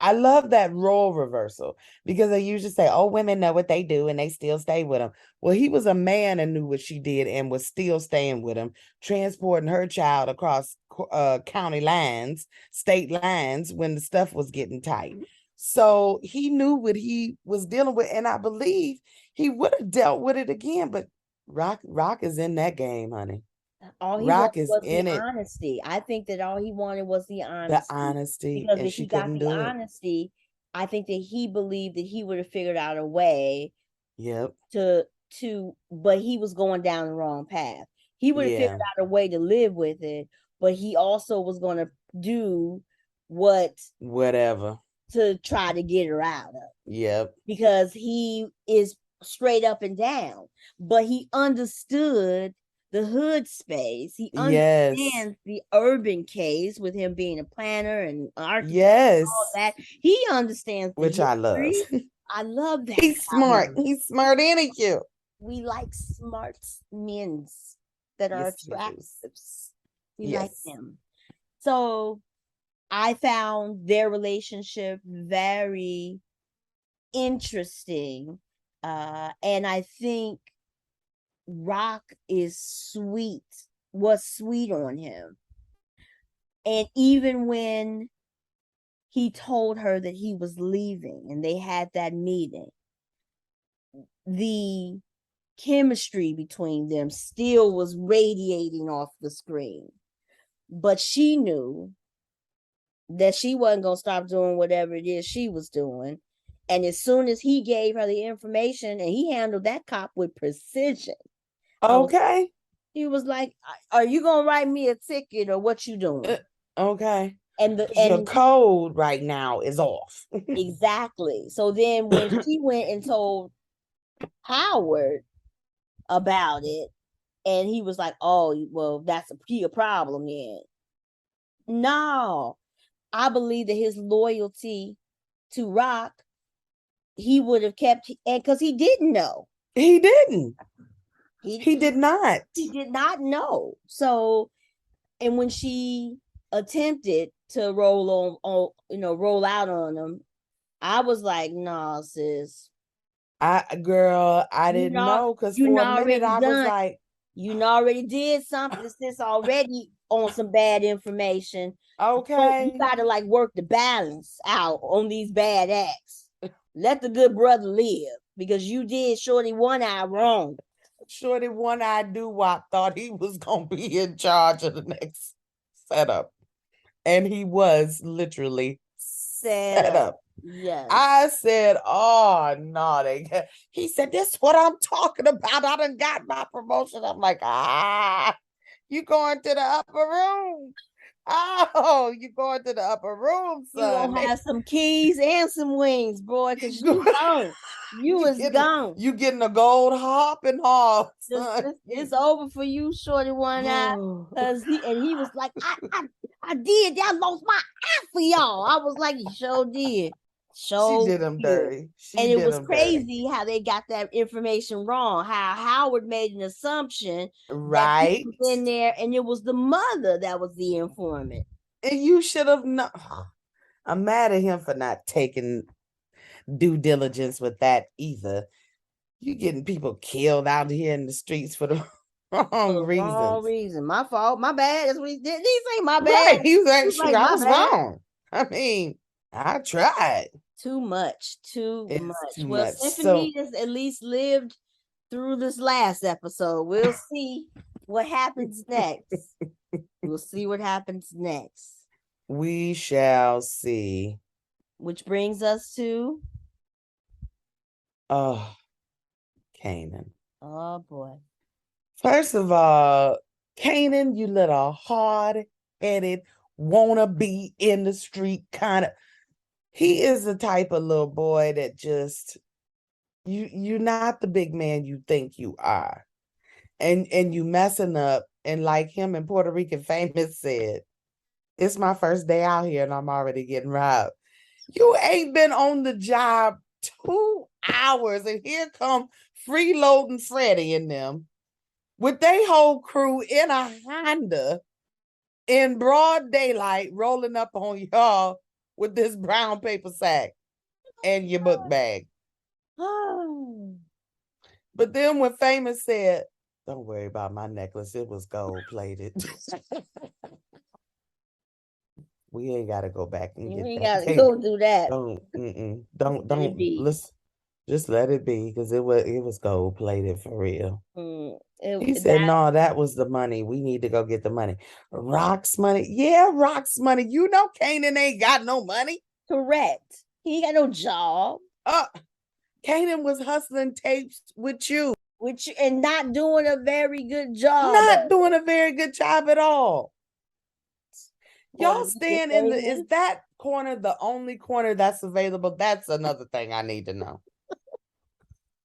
I love that role reversal, because they usually say, oh, women know what they do and they still stay with him. Well, he was a man and knew what she did and was still staying with him, transporting her child across county lines, state lines when the stuff was getting tight. So he knew what he was dealing with. And I believe he would have dealt with it again. But Rock is in that game, honey. All he Rock wanted is was the in it, honesty. I think that all he wanted was the the honesty. honesty, Because and if she he got couldn't the do it. honesty, I think that he believed that he would have figured out a way Yep. but he was going down the wrong path. He would have Yeah. figured out a way to live with it, but he also was going to do what Whatever. to try to get her out of, Yep. because he is straight up and down, but he understood the hood space. He Yes. understands the urban case with him being a planner and architect and all Yes. that. He understands the Which I love. history. I love that He's about smart. him. He's smart and cute. We like smart men that are Yes, we do. attractive. We like Yes. them. So I found their relationship very interesting. And I think Rock was sweet on him. And even when he told her that he was leaving and they had that meeting, the chemistry between them still was radiating off the screen. But she knew that she wasn't going to stop doing whatever it is she was doing. And as soon as he gave her the information, and he handled that cop with precision. Okay. He was like, "Are you going to write me a ticket or what you doing?" Okay. And your code right now is off. Exactly. So then when she went and told Howard about it, and he was like, "Oh, well, that's a problem then." No, I believe that his loyalty to Rock, he would have kept, and because he didn't know. He didn't. He did not. He did not know. So, and when she attempted to roll out on him, I was like, "Nah, sis." I didn't know, because for a minute I was like, you already did something, sis, already on some bad information. okay. You gotta like work the balance out on these bad acts. Let the good brother live, because you did Shorty one eye wrong. Shorty one eye doo-wop thought he was gonna be in charge of the next setup, and he was literally set up. Yes. I said, "Oh no!" He said, "This is what I'm talking about. I done got my promotion." I'm like, you going to the upper room? Oh, you going to the upper room, son? You gonna have some keys and some wings, boy, because you gone. You is gone. You getting a gold hop and all. It's over for you, Shorty one eye. Because he was like, I did. I lost my eye for y'all. I was like, you sure did. She did him dirty. And it was crazy how they got that information wrong. How Howard made an assumption that he was in there, and it was the mother that was the informant. And you should have known. I'm mad at him for not taking due diligence with that either. You getting people killed out here in the streets for the wrong reasons. Wrong reason. My fault. My bad. That's what he did. These ain't my bad. Right. He was actually, I was wrong. I mean, I tried. Too much. Too much. Stephanie has at least lived through this last episode. We'll see what happens next. We'll see what happens next. We shall see. Which brings us to Kanan. Oh boy. First of all, Kanan, you little hard-headed, wanna be in the street kind of. He is the type of little boy that just you're not the big man you think you are. And you messing up, and like him and Puerto Rican Famous said, it's my first day out here and I'm already getting robbed. You ain't been on the job 2 hours, and here come freeloading Freddie and them with their whole crew in a Honda in broad daylight, rolling up on y'all with this brown paper sack and your book bag. But then when Famous said, "Don't worry about my necklace, it was gold plated." We ain't gotta go back and get that. Go do that. Don't listen. Just let it be, because it was gold plated for real. He said, That no, that was the money. We need to go get the money. Rock's money. Yeah, Rock's money. You know Kanan ain't got no money. correct. He ain't got no job. Kanan was hustling tapes with you. And not doing a very good job. Not doing a very good job at all. Y'all According to stand in is that corner the only corner that's available? That's another thing I need to know.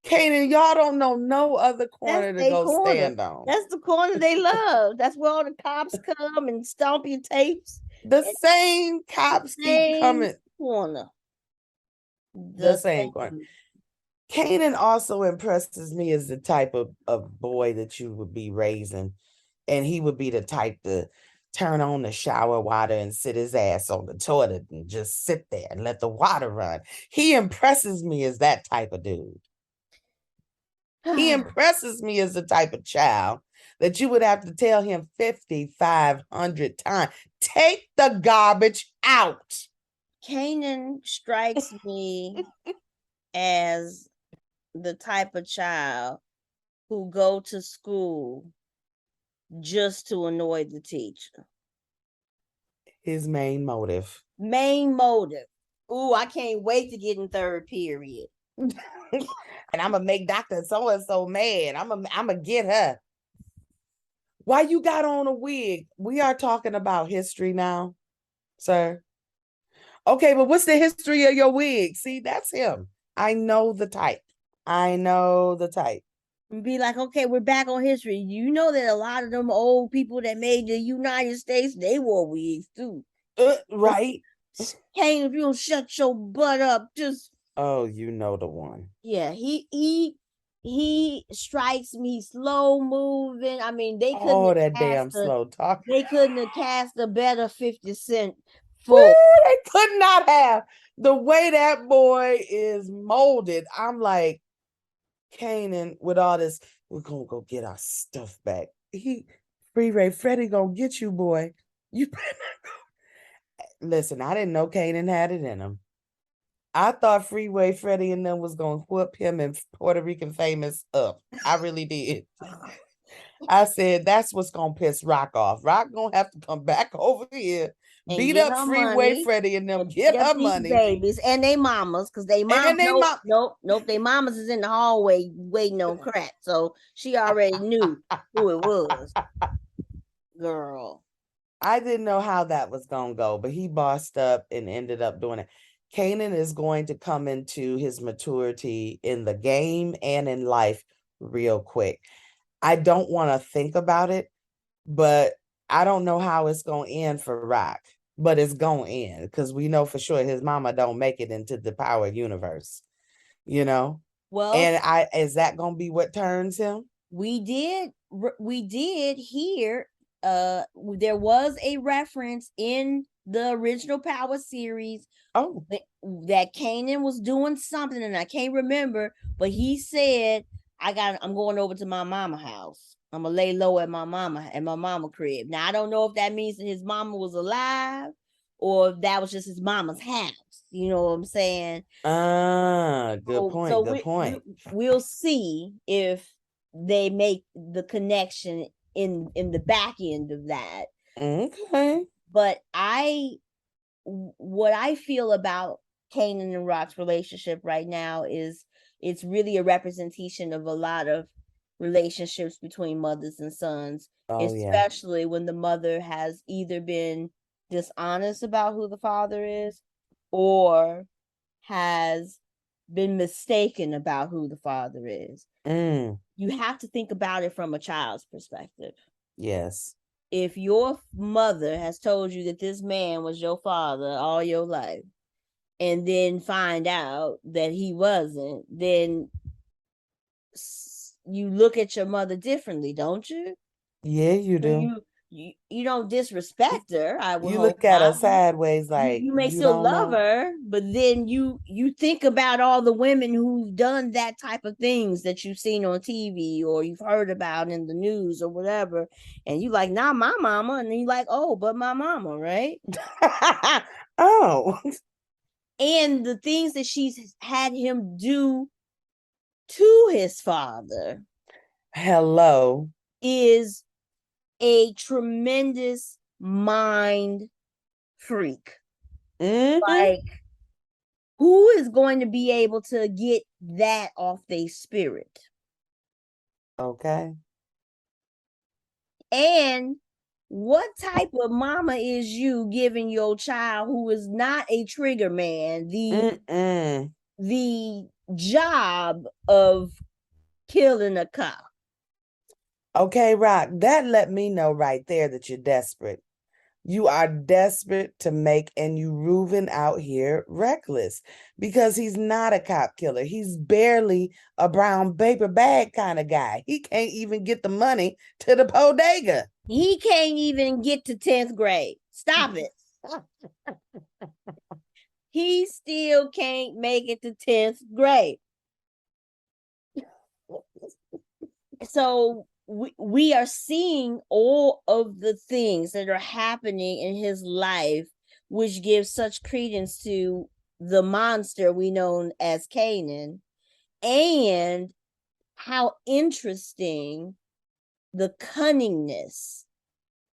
Kanan, y'all don't know no other corner to go stand on. That's the corner they love. That's where all the cops come and stomp your tapes. The same cops keep coming. Corner. The same corner. Kanan also impresses me as the type of boy that you would be raising. And he would be the type to turn on the shower water and sit his ass on the toilet and just sit there and let the water run. He impresses me as that type of dude. He impresses me as the type of child that you would have to tell him 5,500 times, take the garbage out. Kanan strikes me as the type of child who go to school just to annoy the teacher. His main motive. Ooh, I can't wait to get in third period. And I'm gonna make Dr. So-and-so mad. I'm gonna get her. Why you got on a wig? We are talking about history now, sir. Okay, but what's the history of your wig? See, that's him. I know the type. Be like, okay, we're back on history. You know that a lot of them old people that made the United States, they wore wigs too. Right. Kane, if you don't shut your butt up, just you know the one. Yeah, he strikes me slow moving. I mean, they couldn't slow talk. They couldn't have cast a better 50 Cent full. They could not have. The way that boy is molded, I'm like, Kanan, with all this, we're gonna go get our stuff back. Freeway Freddy gonna get you, boy. You better not go. Listen, I didn't know Kanan had it in him. I thought Freeway Freddy and them was gonna whoop him and Puerto Rican Famous up. I really did. I said that's what's gonna piss Rock off. Rock gonna have to come back over here, and beat up Freeway Freddy and them, get her money, babies and they mamas, because they mamas. Nope, they mamas is in the hallway waiting on crack, so she already knew who it was. Girl, I didn't know how that was gonna go, but he bossed up and ended up doing it. Kanan is going to come into his maturity in the game and in life real quick. I don't want to think about it, but I don't know how it's going to end for Rock, but it's going to end because we know for sure his mama don't make it into the power universe, you know? Well, and is that going to be what turns him? We did hear, there was a reference in the original Power series. Oh, that Kanan was doing something, and I can't remember, but he said, I'm going over to my mama house. I'm gonna lay low at my mama crib. Now I don't know if that means that his mama was alive or if that was just his mama's house. You know what I'm saying? Good point. We'll see if they make the connection in the back end of that. Okay. But what I feel about Kanan and Rock's relationship right now is it's really a representation of a lot of relationships between mothers and sons, especially when the mother has either been dishonest about who the father is or has been mistaken about who the father is. You have to think about it from a child's perspective. Yes. If your mother has told you that this man was your father all your life and then find out that he wasn't, then you look at your mother differently, don't you? Yeah, you do. You don't disrespect her. You look at her sideways, like you may still love her, but then you think about all the women who've done that type of things that you've seen on TV or you've heard about in the news or whatever, and you like, nah, my mama, and then you like, oh, but my mama, right? Oh, and the things that she's had him do to his father Hello. is a tremendous mind freak. Like, who is going to be able to get that off their spirit? Okay. And what type of mama is you giving your child who is not a trigger man the job of killing a cop? Okay, Rock, that let me know right there that you're desperate. You are desperate to make, and you Reuven out here reckless because he's not a cop killer. He's barely a brown paper bag kind of guy. He can't even get the money to the bodega. He can't even get to 10th grade. Stop it. He still can't make it to 10th grade. So we are seeing all of the things that are happening in his life, which gives such credence to the monster we know as Kanan, and how interesting the cunningness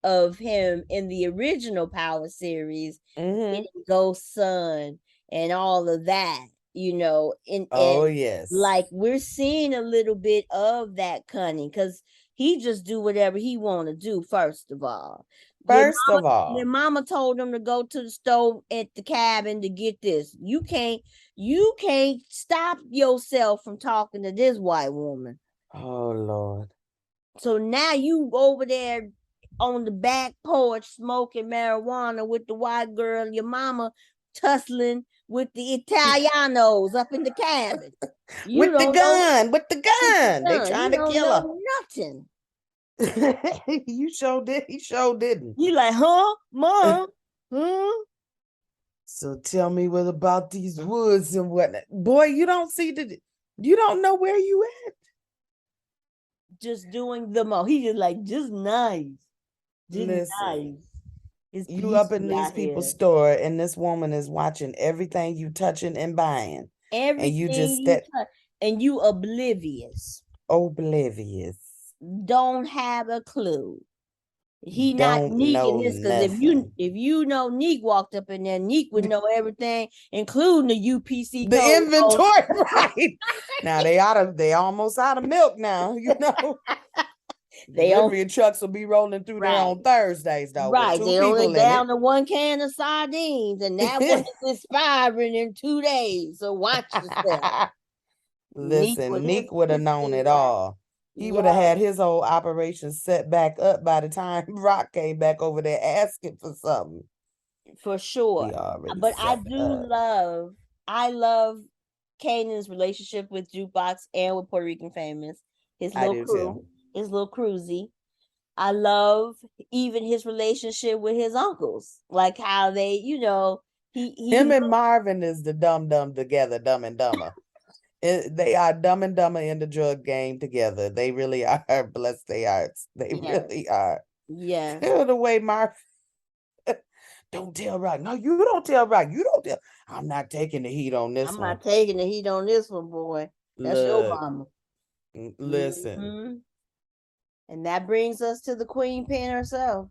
of him in the original Power series, Ghost Son and all of that, and Yes. like we're seeing a little bit of that cunning because he just do whatever he want to do. First of all, your mama told him to go to the stove at the cabin to get this. You can't stop yourself from talking to this white woman. Oh Lord. So now you over there on the back porch smoking marijuana with the white girl, your mama tussling with the Italianos up in the cabin. With the gun. They trying to kill her. Nothing. You sure did. He sure didn't. You like, huh, Mom? Huh? So tell me what about these woods and whatnot. Boy, you don't know where you at. Just doing the most. He just like, just nice. Just nice. It's you up in these people's store and this woman is watching everything you touching and buying. Everything and you just and you oblivious. Oblivious. Don't have a clue. He don't not Neek in this because if you know Neek walked up in there, Neek would know everything, including the UPC the code. Inventory, right? Now they almost out of milk now, Delivery trucks will be rolling through there on Thursdays, though. Right, they only down to 1 can of sardines, and that one is expiring in 2 days. So watch yourself. Listen, Neek would have known it all. He would have had his whole operation set back up by the time Rock came back over there asking for something. For sure. But I love Kanan's relationship with Jukebox and with Puerto Rican Famous. His little crew. His little cruisy. I love even his relationship with his uncles, like how they, him and Marvin is the dumb together, Dumb and Dumber. They are Dumb and Dumber in the drug game together. They really are. Bless their hearts. They really are. Yeah. The way Marvin. Don't tell Rock. No, you don't tell Rock. You don't tell. I'm not taking the heat on this one. I'm not taking the heat on this one, boy. That's your mama. Listen. And that brings us to the Queen Pin herself.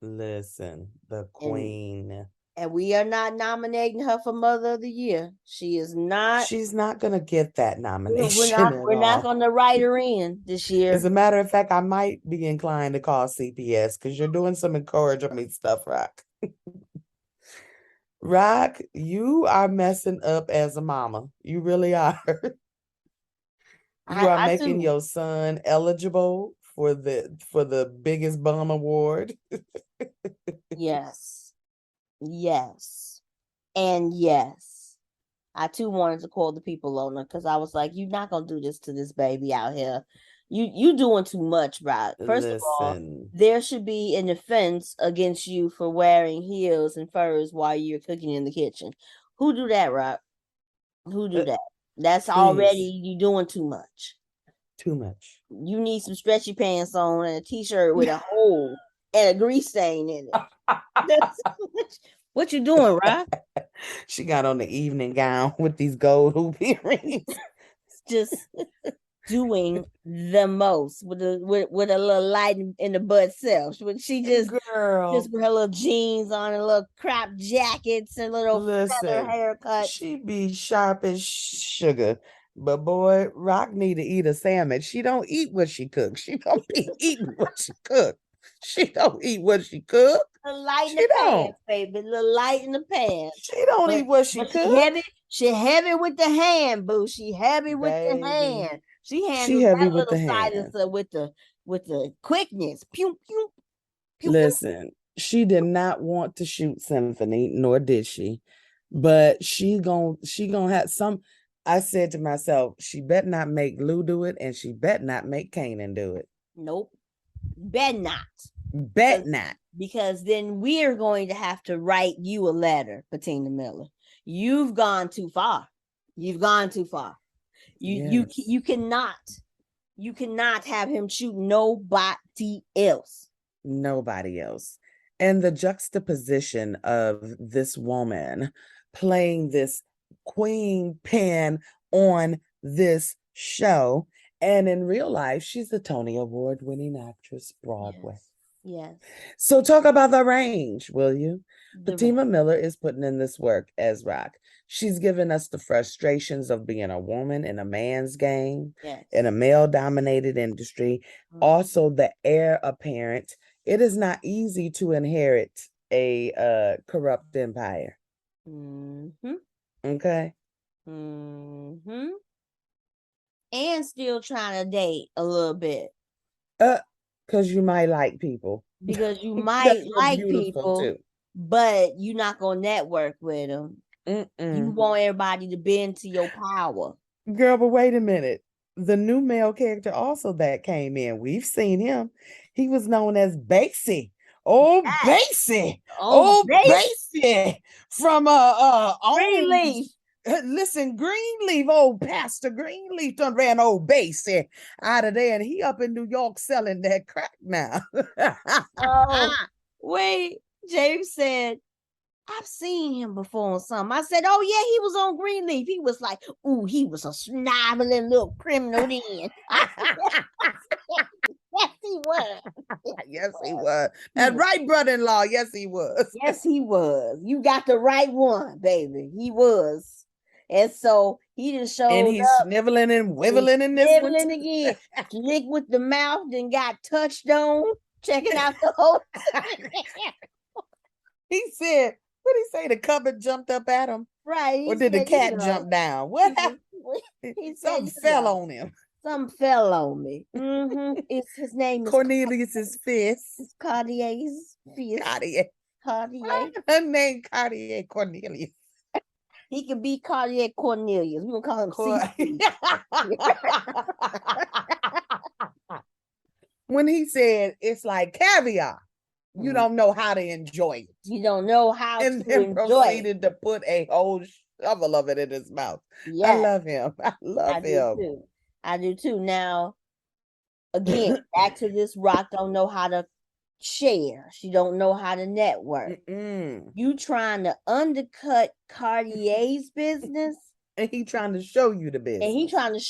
Listen, the Queen. And we are not nominating her for Mother of the Year. She is not. She's not going to get that nomination. We're not going to write her in this year. As a matter of fact, I might be inclined to call CPS because you're doing some encouraging stuff, Rock. Rock, you are messing up as a mama. You really are. You are making your son eligible for the biggest bum award. Yes. And yes. I too wanted to call the people on her because I was like, you're not gonna do this to this baby out here. You doing too much, Rock. First of all, there should be an offense against you for wearing heels and furs while you're cooking in the kitchen. Who do that, Rock? Who do that? That's already you doing too much. Too much. You need some stretchy pants on and a t-shirt with a hole and a grease stain in it. What you doing, Rock? She got on the evening gown with these gold hoop earrings. just doing the most with a little light in the butt self. When she just Girl, with her little jeans on and little crop jackets and little feather listen, haircuts. she be sharp as sugar. But boy, Rock need to eat a sandwich. She don't eat what she cooks. She don't be eating what she cook. She don't eat what she cook. A light in She the don't. pants, baby. Little light in the pants. She don't eat what she But cook. she heavy with the hand, boo. She heavy with the Baby, hand. She handles she heavy that with the little hand. silencer with the quickness. Pew, pew, pew, pew. Listen, she did not want to shoot Symphony, nor did she. But she gonna have some. I said to myself, she bet not make Lou do it, and she bet not make Kanan do it. Nope. Bet not. Bet not. Because then we're going to have to write you a letter, Patina Miller. You've gone too far. You've gone too far. You cannot have him shoot nobody else. Nobody else. And the juxtaposition of this woman playing this queen pin on this show, and in real life, she's a Tony Award winning actress, Broadway. Yes. So talk about the range, will you? Patina Miller is putting in this work as Rock. She's given us the frustrations of being a woman in a man's game, in a male-dominated industry. Mm-hmm. Also, the heir apparent. It is not easy to inherit a corrupt empire. Mm-hmm. Okay? Mm-hmm. And still trying to date a little bit. Because you might like people. Because you might like people, too. But you're not going to network with them. You want everybody to bend to your power. Girl, but wait a minute. The new male character also that came in, we've seen him. He was known as Basie. Basie. Basie. From Greenleaf. Listen, Greenleaf, old Pastor Greenleaf done ran old Basie out of there, and he up in New York selling that crack now. Wait, James said, I've seen him before on something. I said, oh yeah, he was on Greenleaf. He was like, ooh, he was a sniveling little criminal then. Yes, he was. Yes, he was. And right brother-in-law, yes, he was. Yes, he was. You got the right one, baby. He was. And so he just showed and he's up, sniveling and wibbling in this one. Sniveling again. Slick with the mouth, then got touched on, checking out the whole. He said, what did he say? The cupboard jumped up at him? Right. Or did the cat jump down? What happened? Something fell on him. Something fell on me. Mm-hmm. His name is Cornelius's fist. It's Cartier's fist. Cartier. Her name Cartier Cornelius. He could be Cartier Cornelius. We're gonna call him When he said it's like caviar, you don't know how to enjoy it. You don't know how and to then enjoy proceeded it. To put a whole shovel of it in his mouth. Yes. I love him. I do too. Now, again, back to this Rock don't know how to share. She don't know how to network. You trying to undercut Cartier's business. And he trying to show you the business. He kind of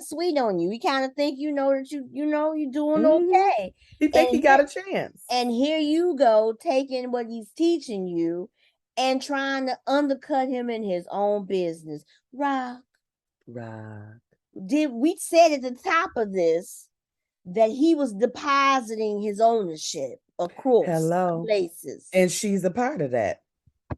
sweet on you. He kind of think that you're doing okay. He think he got a chance. And here you go taking what he's teaching you and trying to undercut him in his own business. Rock. We said at the top of this that he was depositing his ownership across places. And she's a part of that.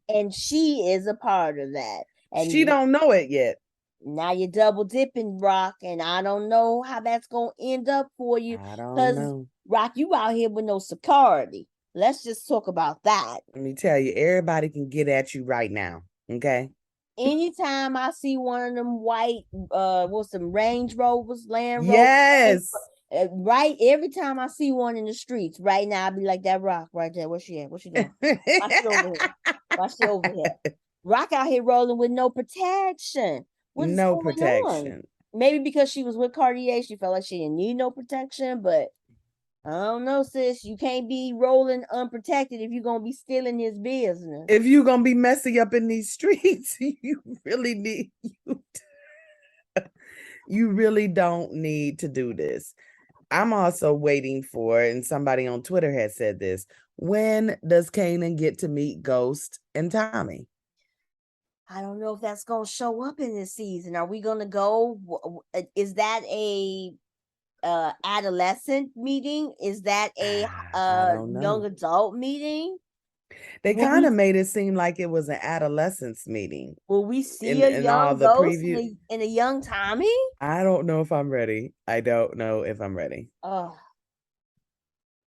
And she is a part of that. And she don't know it yet. Now you're double dipping, Rock, and I don't know how that's going to end up for you. I don't know. Rock, you out here with no security. Let's just talk about that. Let me tell you, everybody can get at you right now, okay? Anytime I see one of them white, some Range Rovers, Land Rovers. Yes. Right, every time I see one in the streets, right now, I'll be like, that Rock right there. Where's she at? What's she doing? Why she over here? Rock out here rolling with no protection. No protection. On? Maybe because she was with Cartier, she felt like she didn't need no protection, but I don't know, sis. You can't be rolling unprotected if you're going to be stealing his business. If you're going to be messy up in these streets, you really need You really don't need to do this. I'm also waiting for, and somebody on Twitter has said this, when does Kanan get to meet Ghost and Tommy? I don't know if that's going to show up in this season. Are we going to go? Is that a adolescent meeting? Is that a I don't young know. adult meeting? They Will kind we of made it seem like it was an adolescence meeting will we see a in all young the Ghost preview. and a young Tommy? I don't know if I'm ready. I don't know if I'm ready. Oh,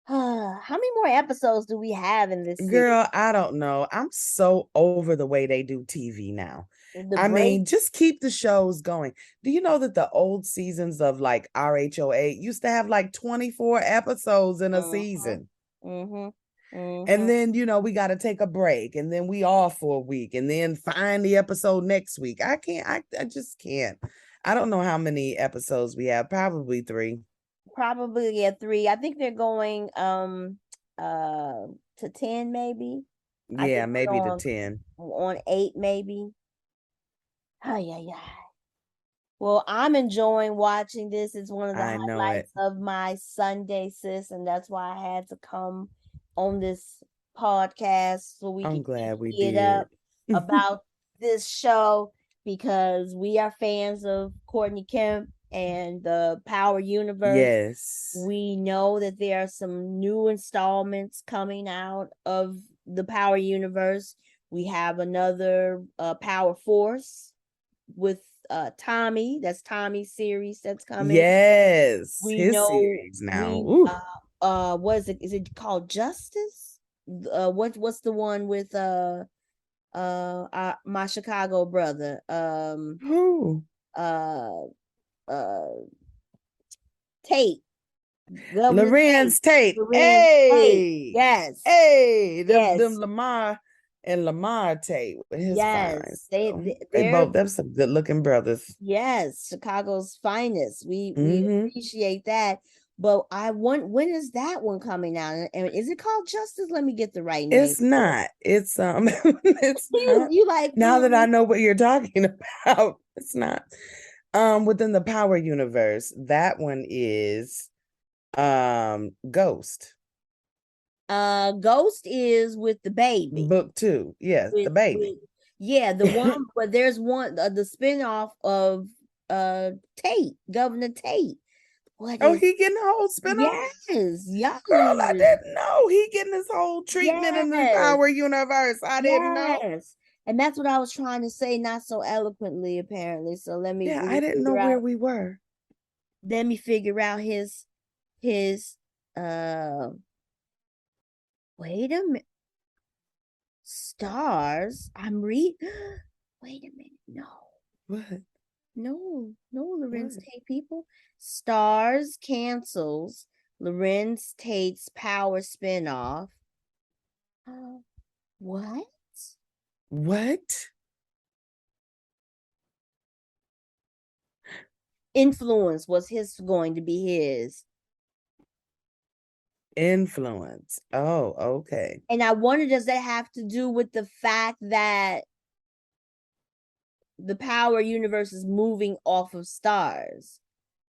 how many more episodes do we have in this series? Girl, I don't know. I'm so over the way they do TV now. The I break. mean, just keep the shows going. Do you know that the old seasons of like RHOA used to have like 24 episodes in a season? Mm-hmm. And Mm-hmm. then, we got to take a break and then we off for a week and then find the episode next week. I just can't. I don't know how many episodes we have. Probably 3. Probably at 3. I think they're going to 10 maybe. I Yeah, think maybe to 10. on 8 maybe. Oh yeah. Well, I'm enjoying watching this. It's one of the I know it. highlights of my Sunday, sis, and that's why I had to come on this podcast so we I'm could glad we get up did. about this show because we are fans of Courtney Kemp and the Power Universe. Yes. We know that there are some new installments coming out of the Power Universe. We have another Power Force with Tommy. That's Tommy's series that's coming. Yes. We His know series now. we Ooh. what is it? Is it called Justice? What's the one with my Chicago brother? Ooh. Uh uh Tate. Governor Lorenz Tate. Lorenz Tate. Hey. Yes. Hey. Them Yes. Lamar and Lamar Tate with his fine. Yes. They They're both them some good looking brothers. yes, Chicago's finest. We Mm-hmm. appreciate that. But I want when is that one coming out? And is it called Justice? Let me get the right name. It's not. It's it's You not. you like Now that I know what you're talking about, it's not. Within the Power universe, that one is Ghost. Ghost is with the baby. Book 2. Yes, the With baby. yeah, the one but there's one the spinoff of Tate, Governor Tate. What Oh, is he getting a whole spinoff? yes. Girl, I didn't know. He getting his whole treatment in the Yes. Power universe. I didn't know. Yes. And that's what I was trying to say, not so eloquently, apparently. So let me Yeah, I didn't know where we were. let me figure out his wait a minute. Stars. Wait a minute. No. What? No, Lorenz What? Tate people. Stars cancels Lorenz Tate's Power spinoff. What? What? Influence was going to be his. Influence. Oh, okay. And I wonder, does that have to do with the fact that the Power universe is moving off of stars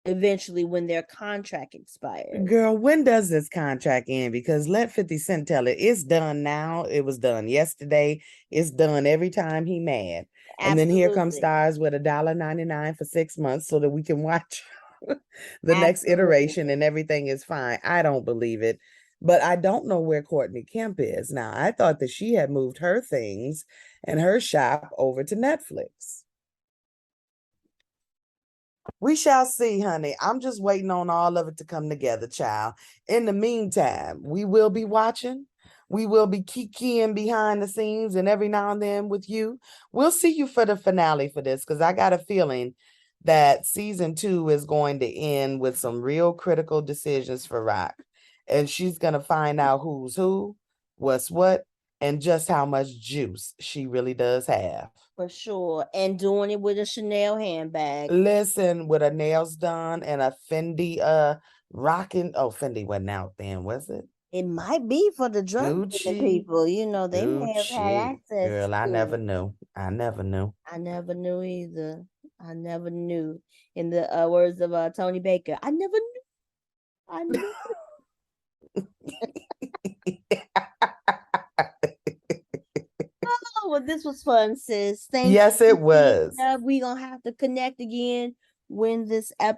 eventually when their contract expires? Girl, when does this contract end? Because let 50 Cent tell it, it's done now. It was done yesterday. It's done every time he mad. And then here comes Absolutely. Stars with $1.99 for 6 months so that we can watch the next Absolutely. iteration and everything is fine. I don't believe it. But I don't know where Courtney Kemp is now. I thought that she had moved her things and her shop over to Netflix. We shall see, honey. I'm just waiting on all of it to come together, child. In the meantime, we will be watching. We will be kikiing behind the scenes and every now and then with you. We'll see you for the finale for this because I got a feeling that season 2 is going to end with some real critical decisions for Rock. And she's going to find out who's who, what's what, and just how much juice she really does have. For sure. And doing it with a Chanel handbag. Listen, with her nails done and a Fendi rocking. Oh, Fendi wasn't out then, was it? It might be for the drug Gucci. people. You know, they may have had Gucci. access. Girl, I to never it. knew. I never knew. I never knew either. I never knew. In the words of Tony Baker, I never knew. I never. Oh, well, this was fun, sis. Thank Yes, you. it was. We gonna have to connect again when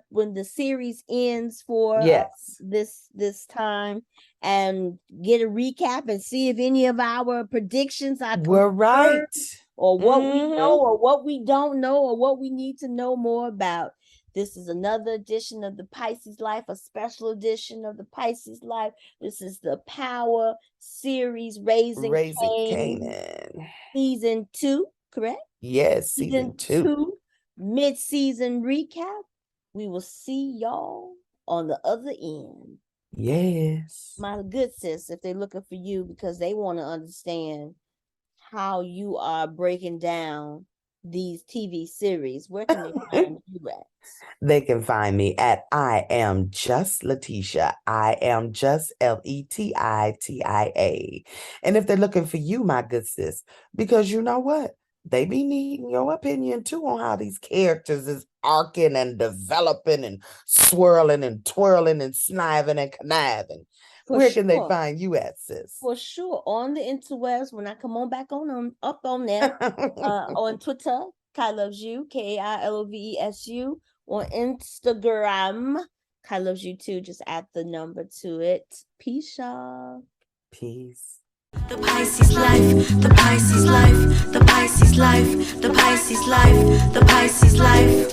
when the series ends for Yes. this time, and get a recap and see if any of our predictions are We're right. or what we know or what we don't know or what we need to know more about. This is another edition of the Pisces Life, a special edition of the Pisces Life. This is the Power series, Raising Canaan. Season 2, correct? Yes, season 2. Mid-season recap. We will see y'all on the other end. Yes. My good sis, if they're looking for you because they want to understand how you are breaking down these TV series, where can they find you at? They can find me at I am just Letitia. I am just LETITIA. And if they're looking for you, my good sis, because you know what? They be needing your opinion too on how these characters is arcing and developing and swirling and twirling and sniving and conniving. Where can they find you at, sis? For sure. On the interwebs, when I come on back on them, up on there, on Twitter, Kai Loves You, KAILOVESU. On Instagram, Kai Loves You too. Just add the number to it. Peace, y'all. Peace. The Pisces life, the Pisces life, the Pisces life, the Pisces life, the Pisces life.